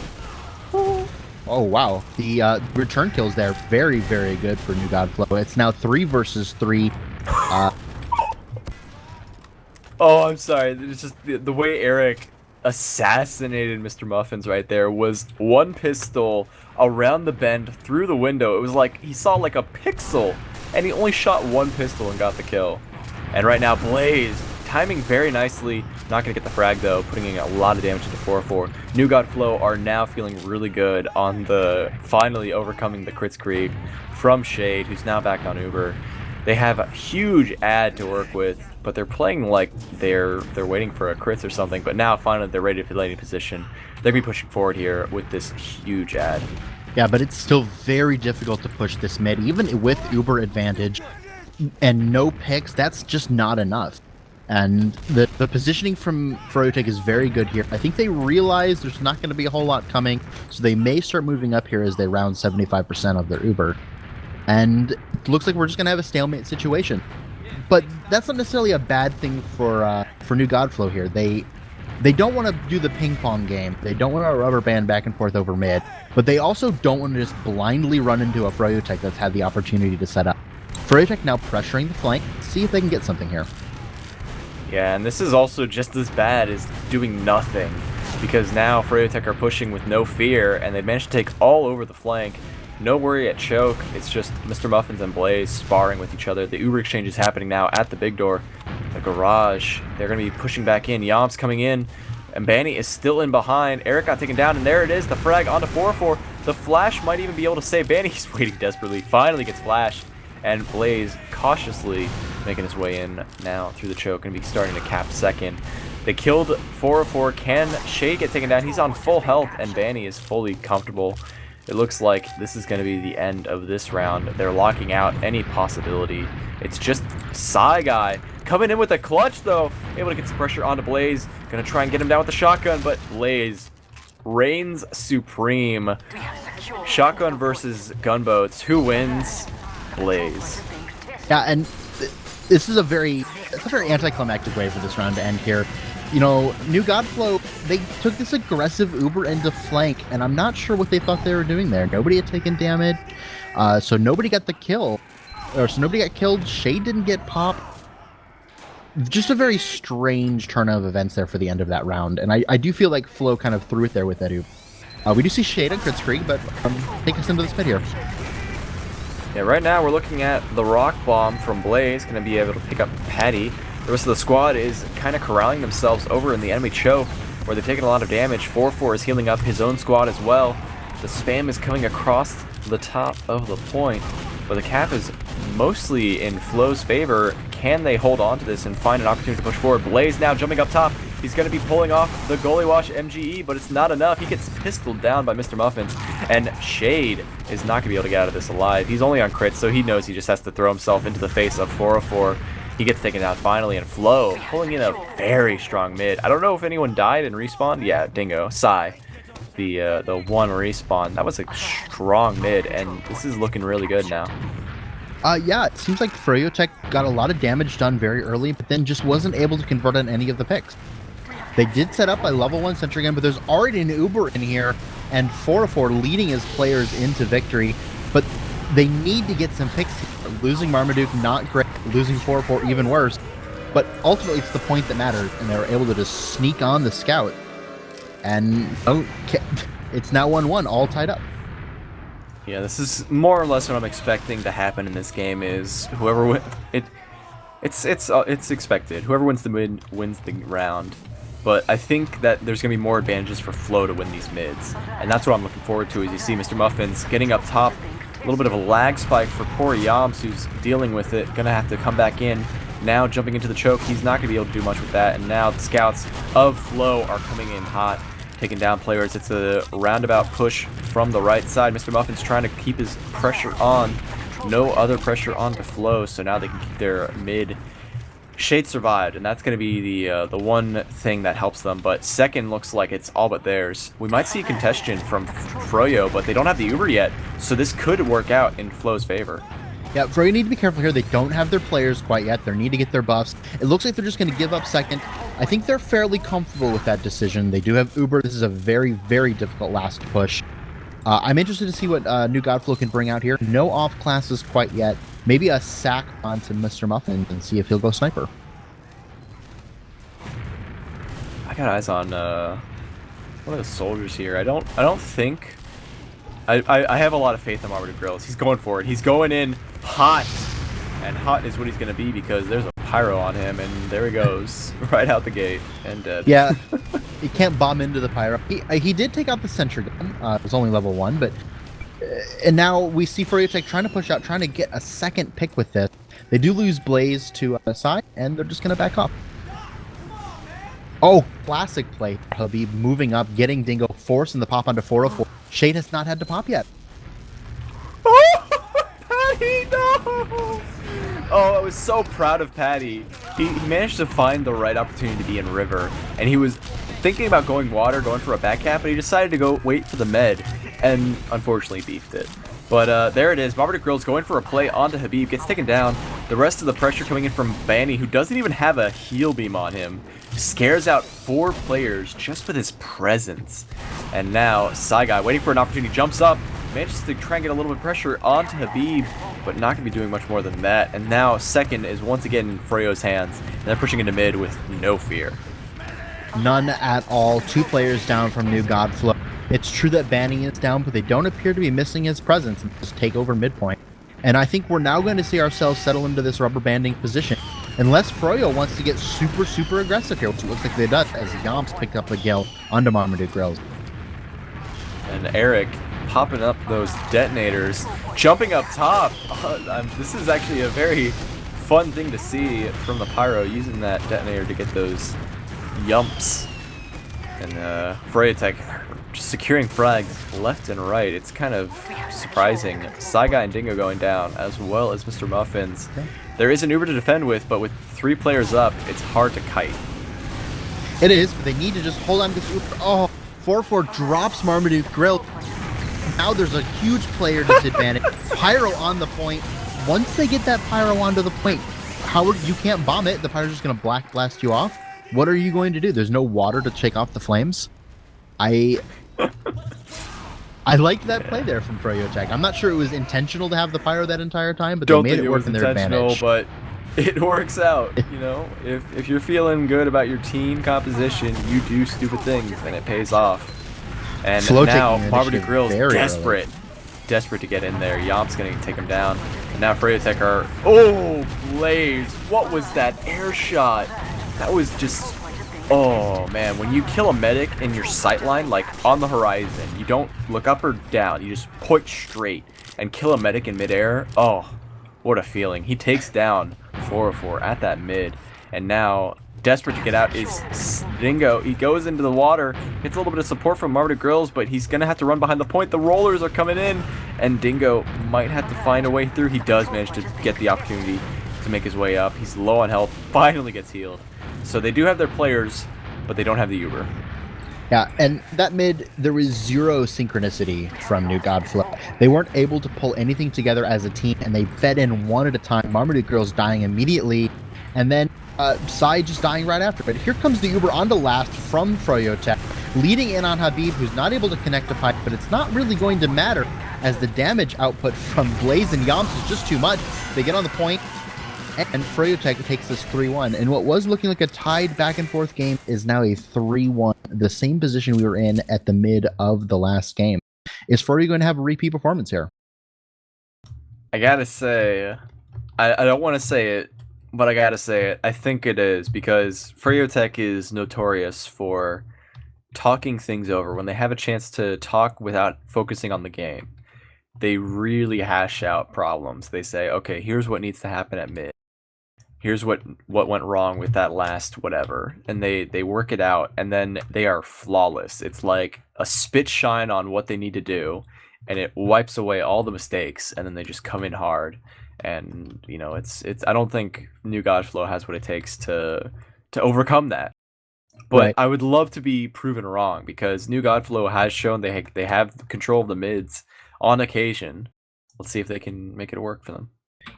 Speaker 1: oh wow. The return kills there. Very, very good for New Godflow. It's now 3 versus 3.
Speaker 2: Oh, I'm sorry. It's just the way Eric assassinated Mr. Muffins right there was one pistol around the bend through the window. It was like he saw like a pixel, and he only shot one pistol and got the kill. And right now, Blaze timing very nicely. Not going to get the frag, though, putting in a lot of damage into 4-4. New Godflow are now feeling really good on finally overcoming the Kritzkrieg from Shade, who's now back on Uber. They have a huge ad to work with, but they're playing like they're waiting for a crits or something. But now finally they're ready to play in position. They're going to be pushing forward here with this huge ad.
Speaker 1: Yeah, but it's still very difficult to push this mid, even with Uber advantage and no picks. That's just not enough. And the positioning from froyotech is very good here. I think they realize there's not going to be a whole lot coming, so they may start moving up here as they round 75% of their Uber. And it looks like we're just going to have a stalemate situation. But that's not necessarily a bad thing for New Godflow here. They don't want to do the ping pong game. They don't want to rubber band back and forth over mid. But they also don't want to just blindly run into a froyotech that's had the opportunity to set up. froyotech now pressuring the flank. See if they can get something here.
Speaker 2: Yeah, and this is also just as bad as doing nothing. Because now froyotech are pushing with no fear, and they managed to take all over the flank. No worry at choke. It's just Mr. Muffins and Blaze sparring with each other. The Uber exchange is happening now at the big door. the garage. They're going to be pushing back in. Yomp's coming in, and Banny is still in behind. Eric got taken down, and there it is. The frag onto 404. The flash might even be able to save Banny. He's waiting desperately. Finally gets flashed, and Blaze cautiously making his way in now through the choke and be starting to cap second. They killed 404. Can Shade get taken down? He's on full health, and Banny is fully comfortable. It looks like this is going to be the end of this round. They're locking out any possibility. It's just Psy Guy coming in with a clutch, though. Able to get some pressure onto Blaze. Going to try and get him down with the shotgun, but Blaze reigns supreme. Shotgun versus gunboats. Who wins? Blaze.
Speaker 1: Yeah, and this is a very anticlimactic way for this round to end here. You know, New Godflow, they took this aggressive Uber into flank, and I'm not sure what they thought they were doing there. Nobody had taken damage, so nobody got the kill. So nobody got killed. Shade didn't get popped. Just a very strange turn of events there for the end of that round, and I do feel like Flo kind of threw it there with that Uber. We do see Shade on crit streak, but take us into the spit here.
Speaker 2: Yeah, right now we're looking at the rock bomb from Blaze, going to be able to pick up Patty. The rest of the squad is kind of corralling themselves over in the enemy choke, where they've taken a lot of damage. 4-4 is healing up his own squad as well. The spam is coming across the top of the point, but the cap is mostly in Flo's favor. Can they hold on to this and find an opportunity to push forward? Blaze now jumping up top. He's going to be pulling off the Gully Wash MGE, but it's not enough. He gets pistoled down by Mr. Muffins, and Shade is not going to be able to get out of this alive. He's only on crits, so he knows he just has to throw himself into the face of 404. He gets taken down finally, and Flo pulling in a very strong mid. I don't know if anyone died and respawned. Yeah, Dingo. Psy. The one respawn. That was a strong mid, and this is looking really good now.
Speaker 1: Yeah, it seems like froyotech got a lot of damage done very early, but then just wasn't able to convert on any of the picks. They did set up a level 1 sentry gun, but there's already an Uber in here, and 404 leading his players into victory, but they need to get some picks here. Losing Marmaduke, not great. Losing 404, even worse. But ultimately, it's the point that matters, and they were able to just sneak on the scout. And it's now 1-1, all tied up.
Speaker 2: Yeah, this is more or less what I'm expecting to happen in this game. Is whoever it's expected. Whoever wins the mid wins the round. But I think that there's going to be more advantages for Flo to win these mids, and that's what I'm looking forward to. As you see, Mr. Muffins getting up top. A little bit of a lag spike for poor Yams, who's dealing with it. Gonna have to come back in. Now jumping into the choke. He's not gonna be able to do much with that. And now the scouts of Flo are coming in hot, taking down players. It's a roundabout push from the right side. Mr. Muffin's trying to keep his pressure on. No other pressure onto Flo, so now they can keep their mid. Shade survived, and that's going to be the one thing that helps them, but second looks like it's all but theirs. We might see a contestation from Froyo, but they don't have the Uber yet, so this could work out in Flo's favor.
Speaker 1: Yeah, Froyo need to be careful here. They don't have their players quite yet. They need to get their buffs. It looks like they're just going to give up second. I think they're fairly comfortable with that decision. They do have Uber. This is a very, very difficult last push. I'm interested to see what New Godflow can bring out here. No off classes quite yet. Maybe a sack onto Mr. Muffin and see if he'll go sniper.
Speaker 2: I got eyes on one of the soldiers here. I don't think I have a lot of faith in Marmaduke Grills. He's going for it. He's going in hot, and hot is what he's gonna be because there's a pyro on him, and there he goes right out the gate and dead.
Speaker 1: Yeah, he can't bomb into the pyro. He did take out the sentry gun. It was only level 1, but. And now we see froyotech trying to push out, trying to get a second pick with this. They do lose Blaze to side, and they're just going to back up. Oh, classic play. Habib moving up, getting Dingo, forcing the pop onto 404. Shade has not had to pop yet.
Speaker 2: Oh, Patty, no! Oh, I was so proud of Patty. He managed to find the right opportunity to be in river, and he was thinking about going water, going for a back cap, but he decided to go wait for the med, and unfortunately beefed it. But there it is. Marmaduke Grill's going for a play onto Habib, gets taken down. The rest of the pressure coming in from Banny, who doesn't even have a heal beam on him, scares out 4 players just with his presence. And now Psy Guy, waiting for an opportunity, jumps up, manages to try and get a little bit of pressure onto Habib, but not going to be doing much more than that. And now second is once again in Freyo's hands, and they're pushing into mid with no fear.
Speaker 1: None at all. 2 players down from New Godflow. It's true that Banny is down, but they don't appear to be missing his presence and just take over midpoint. And I think we're now going to see ourselves settle into this rubber banding position. Unless Froyo wants to get super aggressive here, which it looks like they does, as Yomps picked up a kill onto Marmaduke Grills.
Speaker 2: And Eric popping up those detonators, jumping up top. This is actually a very fun thing to see from the Pyro, using that detonator to get those yumps. And froyotech just securing frags left and right. It's kind of surprising. Saiga and Dingo going down, as well as Mr. Muffins.
Speaker 1: Okay.
Speaker 2: There is an Uber to defend with, but with 3 players up, it's hard to kite.
Speaker 1: It is, but they need to just hold on to this Uber. Oh, 4-4 drops Marmaduke Grill. Now there's a huge player disadvantage. Pyro on the point. Once they get that Pyro onto the point, Howard, you can't bomb it. The Pyro's just going to black blast you off. What are you going to do? There's no water to shake off the flames. I liked that play there from froyotech. I'm not sure it was intentional to have the Pyro that entire time, but they made it work in their advantage.
Speaker 2: But it works out. You know, if you're feeling good about your team composition, you do stupid things, and it pays off. And now Marmaduke Grill's desperate to get in there. Yomp's gonna take him down, and now froyotech are. Oh, Blaze! What was that air shot? That was just. Oh man, when you kill a medic in your sight line, like on the horizon, you don't look up or down, you just point straight and kill a medic in midair. Oh, what a feeling. He takes down 404 at that mid, and now desperate to get out is Dingo. He goes into the water, gets a little bit of support from Marmaduke Grills, but he's gonna have to run behind the point. The rollers are coming in, and Dingo might have to find a way through. He does manage to get the opportunity to make his way up. He's low on health, finally gets healed. So they do have their players, but they don't have the Uber.
Speaker 1: Yeah, and that mid, there was zero synchronicity from New Godflow. They weren't able to pull anything together as a team, and they fed in one at a time. Marmaduke Girls dying immediately, and then Sai just dying right after. But here comes the Uber onto last from froyotech, leading in on Habib, who's not able to connect to pipe, but it's not really going to matter, as the damage output from Blaze and Yomps is just too much. They get on the point, and froyotech takes this 3-1, and what was looking like a tied back and forth game is now a 3-1, the same position we were in at the mid of the last game. Is Froyo going to have a repeat performance here?
Speaker 2: I gotta say, I don't want to say it, but I gotta say it. I think it is, because froyotech is notorious for talking things over. When they have a chance to talk without focusing on the game, they really hash out problems. They say, okay, here's what needs to happen at mid. Here's what went wrong with that last whatever, and they work it out, and then they are flawless. It's like a spit shine on what they need to do, and it wipes away all the mistakes, and then they just come in hard. And you know, it's I don't think New Godflow has what it takes to overcome that. But
Speaker 1: right.
Speaker 2: I would love to be proven wrong, because New Godflow has shown they have control of the mids on occasion. Let's see if they can make it work for them.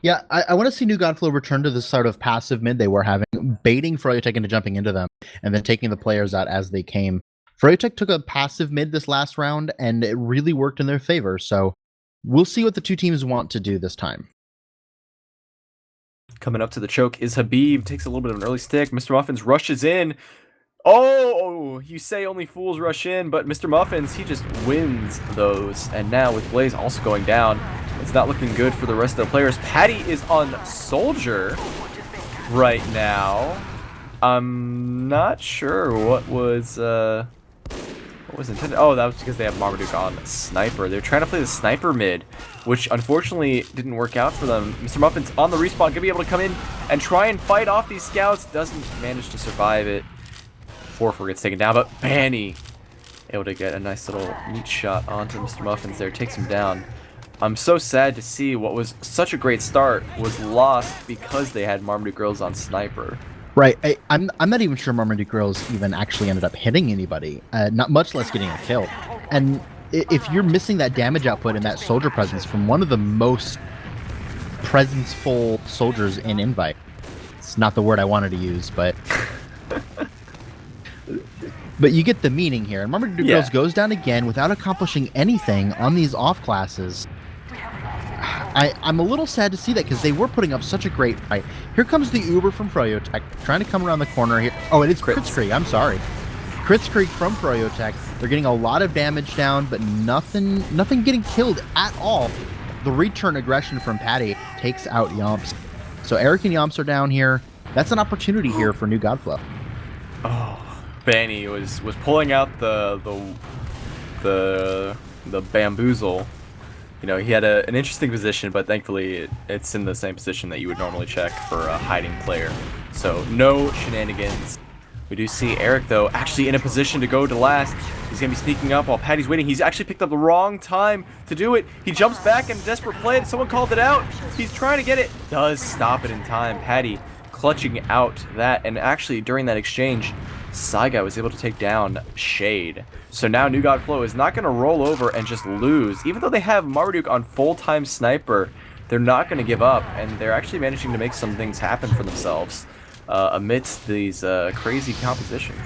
Speaker 1: Yeah, I want to see New Godflow return to the sort of passive mid they were having, baiting froyotech into jumping into them, and then taking the players out as they came. froyotech took a passive mid this last round, and it really worked in their favor, so we'll see what the two teams want to do this time.
Speaker 2: Coming up to the choke is Habib, takes a little bit of an early stick. Mr. Muffins rushes in. Oh, you say only fools rush in, but Mr. Muffins, he just wins those. And now with Blaze also going down, it's not looking good for the rest of the players. Patty is on Soldier right now. I'm not sure what was intended. Oh, that was because they have Marmaduke on Sniper. They're trying to play the Sniper mid, which unfortunately didn't work out for them. Mr. Muffins on the respawn, gonna be able to come in and try and fight off these scouts. Doesn't manage to survive it. 4-4 gets taken down, but Banny able to get a nice little neat shot onto Mr. Muffins there, takes him down. I'm so sad to see what was such a great start was lost because they had Marmaduke Girls on Sniper.
Speaker 1: Right, I'm not even sure Marmaduke Girls even actually ended up hitting anybody, not much less getting a kill. And if you're missing that damage output and that soldier presence from one of the most presence-full soldiers in Invite, it's not the word I wanted to use, but but you get the meaning here. And Marmaduke Girls goes down again without accomplishing anything on these off classes. I'm a little sad to see that, because they were putting up such a great fight. Here comes the Uber from froyotech, trying to come around the corner here. Oh, it is Kritzkrieg, I'm sorry. Kritzkrieg from froyotech. They're getting a lot of damage down, but nothing getting killed at all. The return aggression from Patty takes out Yomps. So Eric and Yomps are down here. That's an opportunity here for New Godflow.
Speaker 2: Oh, Banny was pulling out the bamboozle. You know, he had an interesting position, but thankfully it's in the same position that you would normally check for a hiding player. So no shenanigans. We do see Eric, though, actually in a position to go to last. He's going to be sneaking up while Patty's waiting. He's actually picked up the wrong time to do it. He jumps back in a desperate play. Someone called it out. He's trying to get it. Does stop it in time. Patty clutching out that. And actually, during that exchange, Saiga was able to take down Shade. So now New Godflow is not going to roll over and just lose. Even though they have Marmaduke on full-time sniper, they're not going to give up. And they're actually managing to make some things happen for themselves amidst these crazy compositions.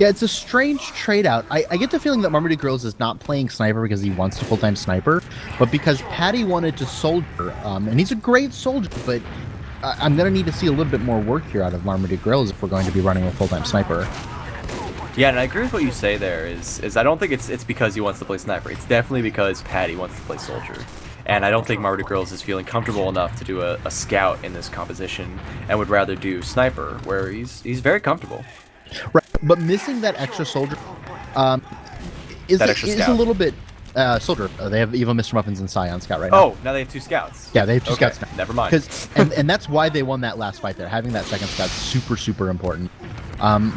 Speaker 1: Yeah, it's a strange trade-out. I get the feeling that Marmaduke Girls is not playing sniper because he wants to full-time sniper, but because Patty wanted to soldier, and he's a great soldier, but I'm going to need to see a little bit more work here out of Marmaduke Girls if we're going to be running a full-time sniper.
Speaker 2: Yeah, and I agree with what you say there, is I don't think it's because he wants to play sniper. It's definitely because Patty wants to play soldier. And I don't think Marmaduke Girls is feeling comfortable enough to do a scout in this composition and would rather do sniper, where he's very comfortable.
Speaker 1: Right, but missing that extra soldier is a little bit soldier. They have Evil Mr. Muffins and Scion Scout right now.
Speaker 2: Oh, now they have 2 scouts.
Speaker 1: Yeah, they have 2 scouts now.
Speaker 2: Never mind.
Speaker 1: And that's why they won that last fight there. Having that second scout super, super important.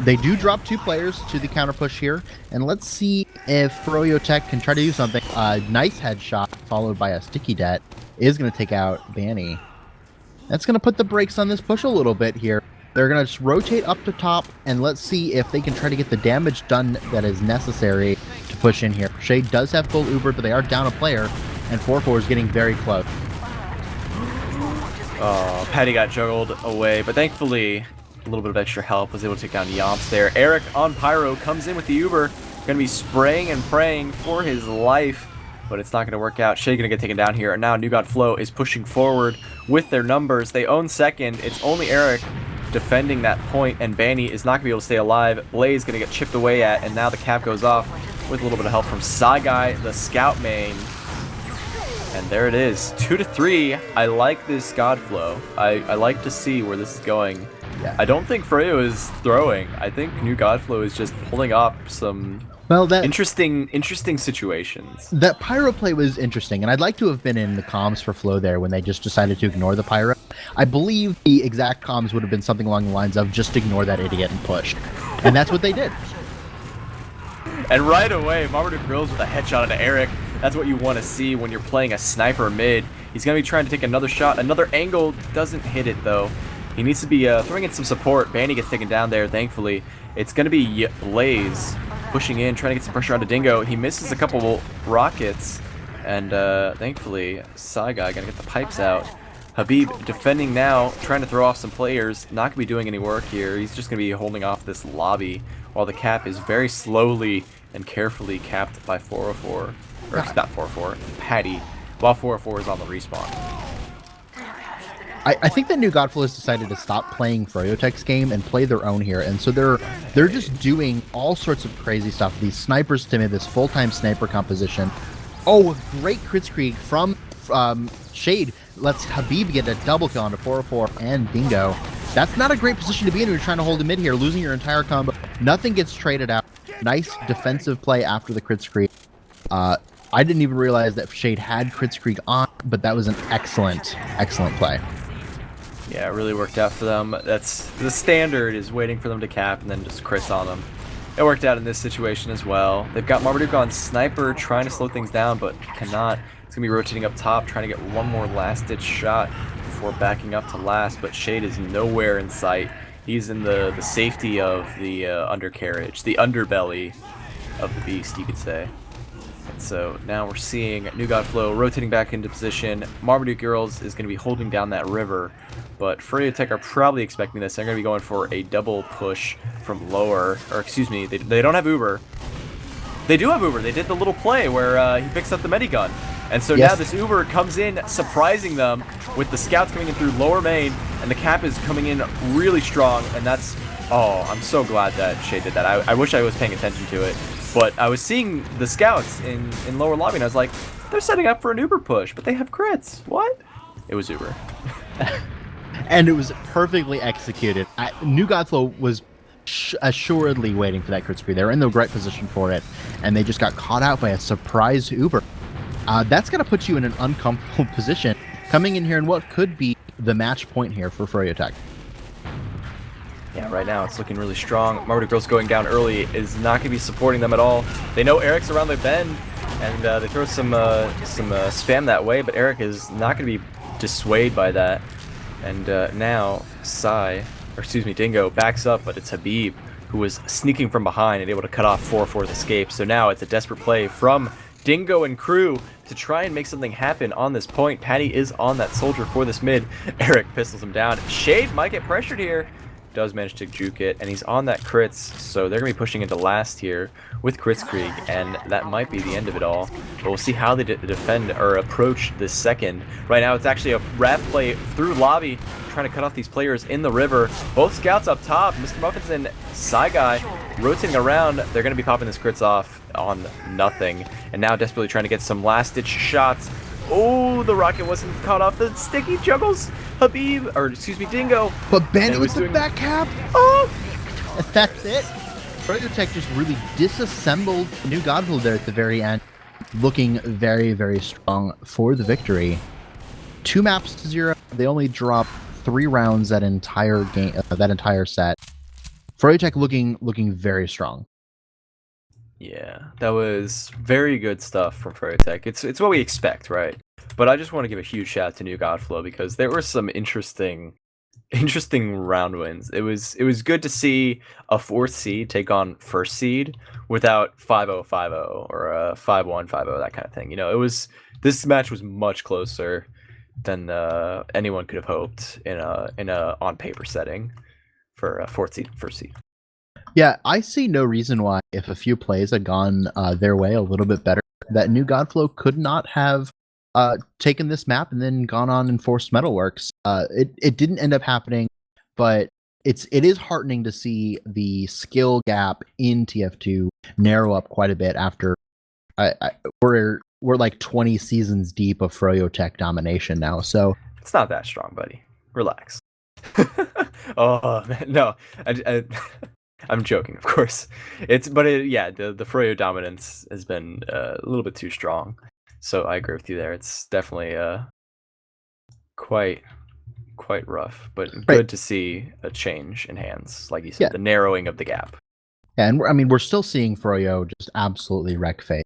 Speaker 1: They do drop 2 players to the counter push here, and let's see if froyotech can try to do something. Nice headshot followed by a sticky det is going to take out Banny. That's going to put the brakes on this push a little bit here. They're going to just rotate up to top, and let's see if they can try to get the damage done that is necessary to push in here. Shade does have full Uber, but they are down a player, and 4-4 is getting very close.
Speaker 2: Oh, Patty got juggled away, but thankfully a little bit of extra help was able to take down Yomps there. Eric on Pyro comes in with the Uber, going to be spraying and praying for his life, but it's not going to work out. Shade going to get taken down here, and now New Godflow is pushing forward with their numbers. They own second. It's only Eric defending that point, and Banny is not going to be able to stay alive. Blaze going to get chipped away at, and now the cap goes off with a little bit of help from Saigai, the scout main. And there it is, 2-3. I like this Godflow. I like to see where this is going.
Speaker 1: Yeah.
Speaker 2: I don't think Freyo is throwing. I think New Godflow is just pulling up some interesting situations.
Speaker 1: That Pyro play was interesting, and I'd like to have been in the comms for Flow there when they just decided to ignore the Pyro. I believe the exact comms would have been something along the lines of just ignore that idiot and push. And that's what they did.
Speaker 2: And right away, Marmaduke Grills with a headshot into Eric. That's what you want to see when you're playing a sniper mid. He's going to be trying to take another shot. Another angle, doesn't hit it though. He needs to be throwing in some support. Banny gets taken down there, thankfully. It's going to be Blaze pushing in, trying to get some pressure onto Dingo. He misses a couple rockets, and thankfully, Saigai going to get the pipes out. Habib defending now, trying to throw off some players. Not going to be doing any work here. He's just going to be holding off this lobby while the cap is very slowly and carefully capped by 404. Or it's not 404, Patty, while 404 is on the respawn.
Speaker 1: I think that New Godflow has decided to stop playing Froyotech's game and play their own here, and so they're just doing all sorts of crazy stuff. These snipers to me, this full-time sniper composition. Oh, a great crit streak from Shade lets Habib get a double kill onto 404 and Dingo. That's not a great position to be in when you're trying to hold a mid here, losing your entire combo. Nothing gets traded out. Nice defensive play after the crit streak. I didn't even realize that Shade had crit streak on, but that was an excellent play.
Speaker 2: Yeah, it really worked out for them. That's the standard, is waiting for them to cap and then just crits on them. It worked out in this situation as well. They've got Marmaduke on sniper, trying to slow things down, but cannot. It's going to be rotating up top, trying to get one more last-ditch shot before backing up to last, but Shade is nowhere in sight. He's in the safety of the undercarriage, the underbelly of the beast, you could say. And so now we're seeing New Godflow rotating back into position. Marmaduke Girls is going to be holding down that river, but Froyotech are probably expecting this. They're going to be going for a double push from lower, or excuse me, they don't have Uber. They do have Uber. They did the little play where he picks up the medigun. And so now this Uber comes in, surprising them with the scouts coming in through lower main, and the cap is coming in really strong, and that's... Oh, I'm so glad that Shay did that. I wish I was paying attention to it. But I was seeing the scouts in lower lobby, and I was like, they're setting up for an Uber push, but they have crits. What? It was Uber.
Speaker 1: And it was perfectly executed. New Godflow was assuredly waiting for that crit spree. They were in the right position for it, and they just got caught out by a surprise Uber. That's going to put you in an uncomfortable position, coming in here in what could be the match point here for froyotech.
Speaker 2: Yeah, right now it's looking really strong. Marty Girls going down early is not going to be supporting them at all. They know Eric's around the bend, and they throw some spam that way, but Eric is not going to be dissuaded by that. And now Dingo backs up, but it's Habib who was sneaking from behind and able to cut off 4-4's escape. So now it's a desperate play from Dingo and crew to try and make something happen on this point. Patty is on that soldier for this mid. Eric pistols him down. Shade might get pressured here. Does manage to juke it, and he's on that crits, so they're going to be pushing into last here with Kritzkrieg, and that might be the end of it all. But we'll see how they defend or approach this second. Right now it's actually a wrap play through lobby, trying to cut off these players in the river. Both scouts up top, Mr. Muffins and Psy Guy rotating around. They're going to be popping this crits off on nothing, and now desperately trying to get some last-ditch shots. Oh, the rocket wasn't caught off. The sticky juggles Habib, or excuse me, Dingo.
Speaker 1: But Bandit with the back cap.
Speaker 2: Oh!
Speaker 1: That's it. froyotech just really disassembled New Godflow there at the very end, looking very, very strong for the victory. 2 maps to 0. They only dropped 3 rounds that entire game, that entire set. froyotech looking very strong.
Speaker 2: Yeah, that was very good stuff from froyotech. It's what we expect, right? But I just want to give a huge shout out to New Godflow because there were some interesting round wins. It was good to see a 4th seed take on 1st seed without 5-0, 5-0 or a 5-1, 5-0, that kind of thing. You know, this match was much closer than anyone could have hoped in a on paper setting for a 4th seed, 1st seed.
Speaker 1: Yeah, I see no reason why, if a few plays had gone their way a little bit better, that New Godflow could not have taken this map and then gone on and forced Metalworks. It didn't end up happening, but it is heartening to see the skill gap in TF2 narrow up quite a bit after we're like 20 seasons deep of froyotech domination now. So
Speaker 2: it's not that strong, buddy. Relax. Oh no, I'm joking, of course. The Froyo dominance has been a little bit too strong. So I agree with you there. It's definitely quite rough, but good to see a change in hands, like you said, the narrowing of the gap.
Speaker 1: And I mean, we're still seeing Froyo just absolutely wreck fate.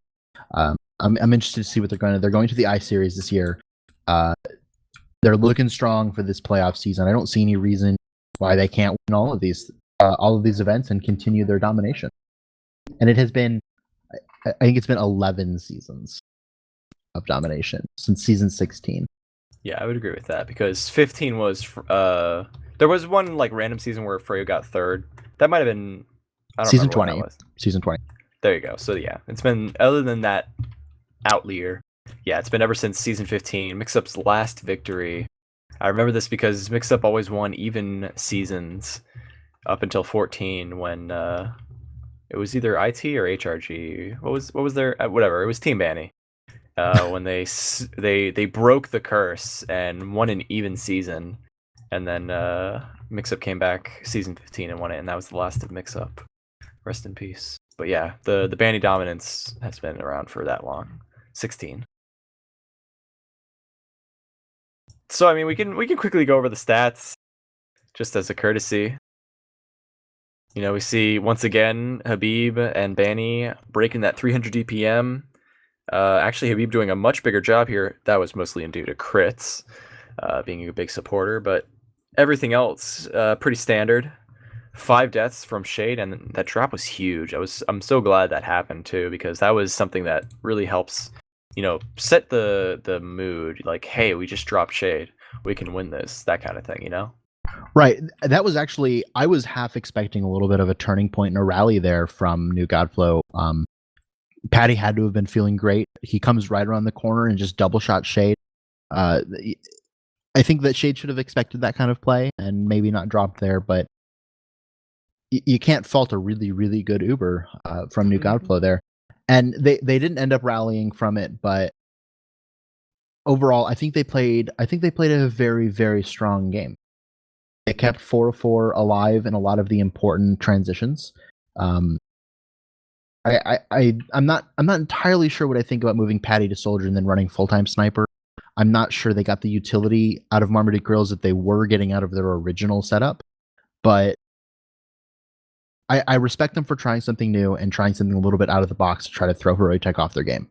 Speaker 1: I'm interested to see what they're going to. They're going to the I Series this year. They're looking strong for this playoff season. I don't see any reason why they can't win all of these events and continue their domination. And it has been, I think it's been 11 seasons of domination since season 16.
Speaker 2: Yeah, I would agree with that because 15 was there was one like random season where Froyo got 3rd. That might have been
Speaker 1: season 20. Season 20.
Speaker 2: There you go. So yeah, it's been, other than that outlier, yeah, it's been ever since season 15. Mix-Up's last victory. I remember this because Mix-Up always won even seasons up until 14 when it was either IT or HRG. What was their whatever? It was Team Banny. When they broke the curse and won an even season, and then Mix-Up came back season 15 and won it, and that was the last of Mix-Up. Rest in peace. But yeah, the Banny dominance has been around for that long. 16. So I mean, we can quickly go over the stats just as a courtesy. You know, we see once again Habib and Banny breaking that 300 DPM. Actually, Habib doing a much bigger job here. That was mostly due to crits, being a big supporter, but everything else pretty standard. 5 deaths from Shade, and that drop was huge. I'm so glad that happened too, because that was something that really helps, you know, set the mood. Like, hey, we just dropped Shade, we can win this, that kind of thing, you know.
Speaker 1: Right. That was actually, I was half expecting a little bit of a turning point in a rally there from New Godflow. Patty had to have been feeling great. He comes right around the corner and just double shot Shade. I think that Shade should have expected that kind of play and maybe not dropped there, but you can't fault a really, really good Uber from New Godflow there. And they didn't end up rallying from it, but overall, I think they played a very, very strong game. It kept 404 alive in a lot of the important transitions. I'm not entirely sure what I think about moving Patty to soldier and then running full-time sniper. I'm not sure they got the utility out of Marmaduke Grills that they were getting out of their original setup, but I respect them for trying something new and trying something a little bit out of the box to try to throw froyotech off their game.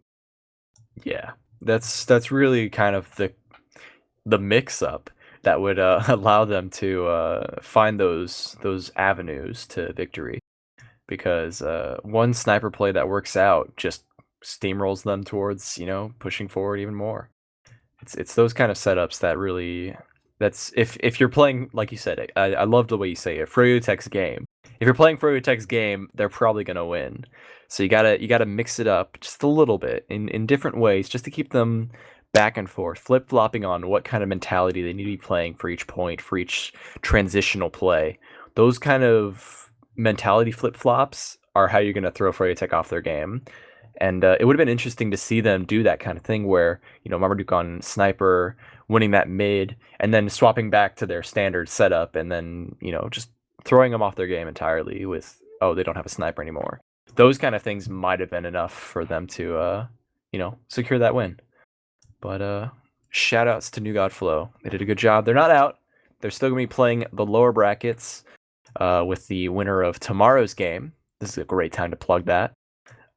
Speaker 2: Yeah, that's really kind of the mix-up that would allow them to find those avenues to victory. Because one sniper play that works out just steamrolls them towards, pushing forward even more. It's those kind of setups that really, that's if you're playing, like you said, I love the way you say it, froyotech's game. If you're playing froyotech's game, they're probably gonna win. So you gotta mix it up just a little bit in different ways, just to keep them back and forth, flip flopping on what kind of mentality they need to be playing for each point, for each transitional play. Those kind of mentality flip flops are how you're gonna throw froyotech off their game. And it would have been interesting to see them do that kind of thing where, Marmaduke on sniper, winning that mid, and then swapping back to their standard setup, and then, just throwing them off their game entirely with, oh, they don't have a sniper anymore. Those kind of things might have been enough for them to, secure that win. But shout outs to New God Flow. They did a good job. They're not out. They're still going to be playing the lower brackets with the winner of tomorrow's game. This is a great time to plug that.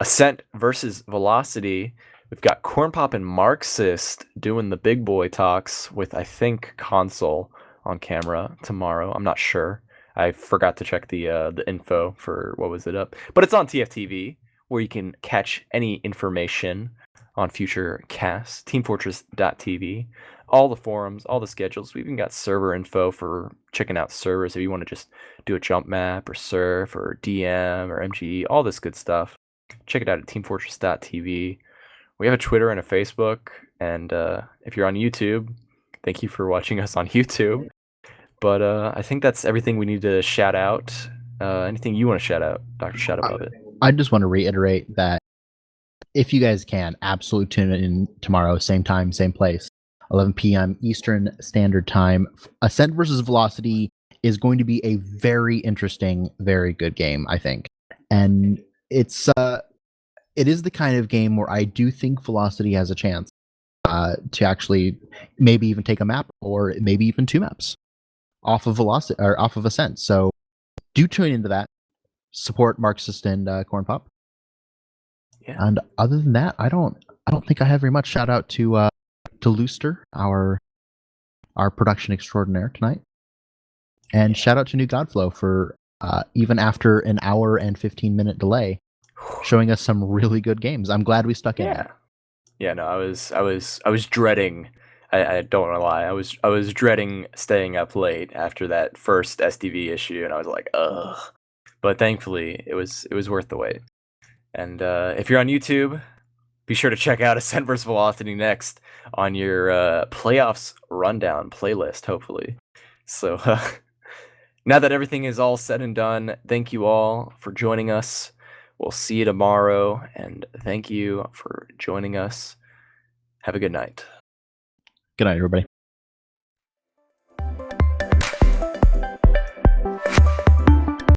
Speaker 2: Ascent versus Velocity. We've got Corn Pop and Marxist doing the big boy talks with, I think, Console on camera tomorrow. I'm not sure. I forgot to check the info for what was it up. But it's on TFTV, where you can catch any information on future casts. teamfortress.tv. All the forums, all the schedules. We even got server info for checking out servers if you want to just do a jump map or surf or DM or MGE, all this good stuff. Check it out at teamfortress.tv. We have a Twitter and a Facebook, and if you're on YouTube, thank you for watching us on YouTube. But I think that's everything we need to shout out. Anything you want to shout out, Dr. Shadowpuppet?
Speaker 1: I just want to reiterate that if you guys can, absolutely tune in tomorrow, same time, same place, 11 p.m. Eastern Standard Time. Ascent versus Velocity is going to be a very interesting, very good game, I think. And it is the kind of game where I do think Velocity has a chance to actually maybe even take a map or maybe even two maps off of Velocity or off of Ascent. So do tune into that. Support Marxist and Corn Pop.
Speaker 2: Yeah.
Speaker 1: And other than that, I don't think I have very much. Shout out to Louster, our production extraordinaire tonight, and shout out to New Godflow for even after an hour and 15-minute delay, showing us some really good games. I'm glad we stuck in.
Speaker 2: Yeah. No, I was dreading. I don't want to lie. I was dreading staying up late after that first SDV issue, and I was like, ugh. But thankfully, it was worth the wait. And if you're on YouTube, be sure to check out Ascent vs. Velocity next on your playoffs rundown playlist, hopefully. So now that everything is all said and done, thank you all for joining us. We'll see you tomorrow, and thank you for joining us. Have a good night.
Speaker 1: Good night, everybody.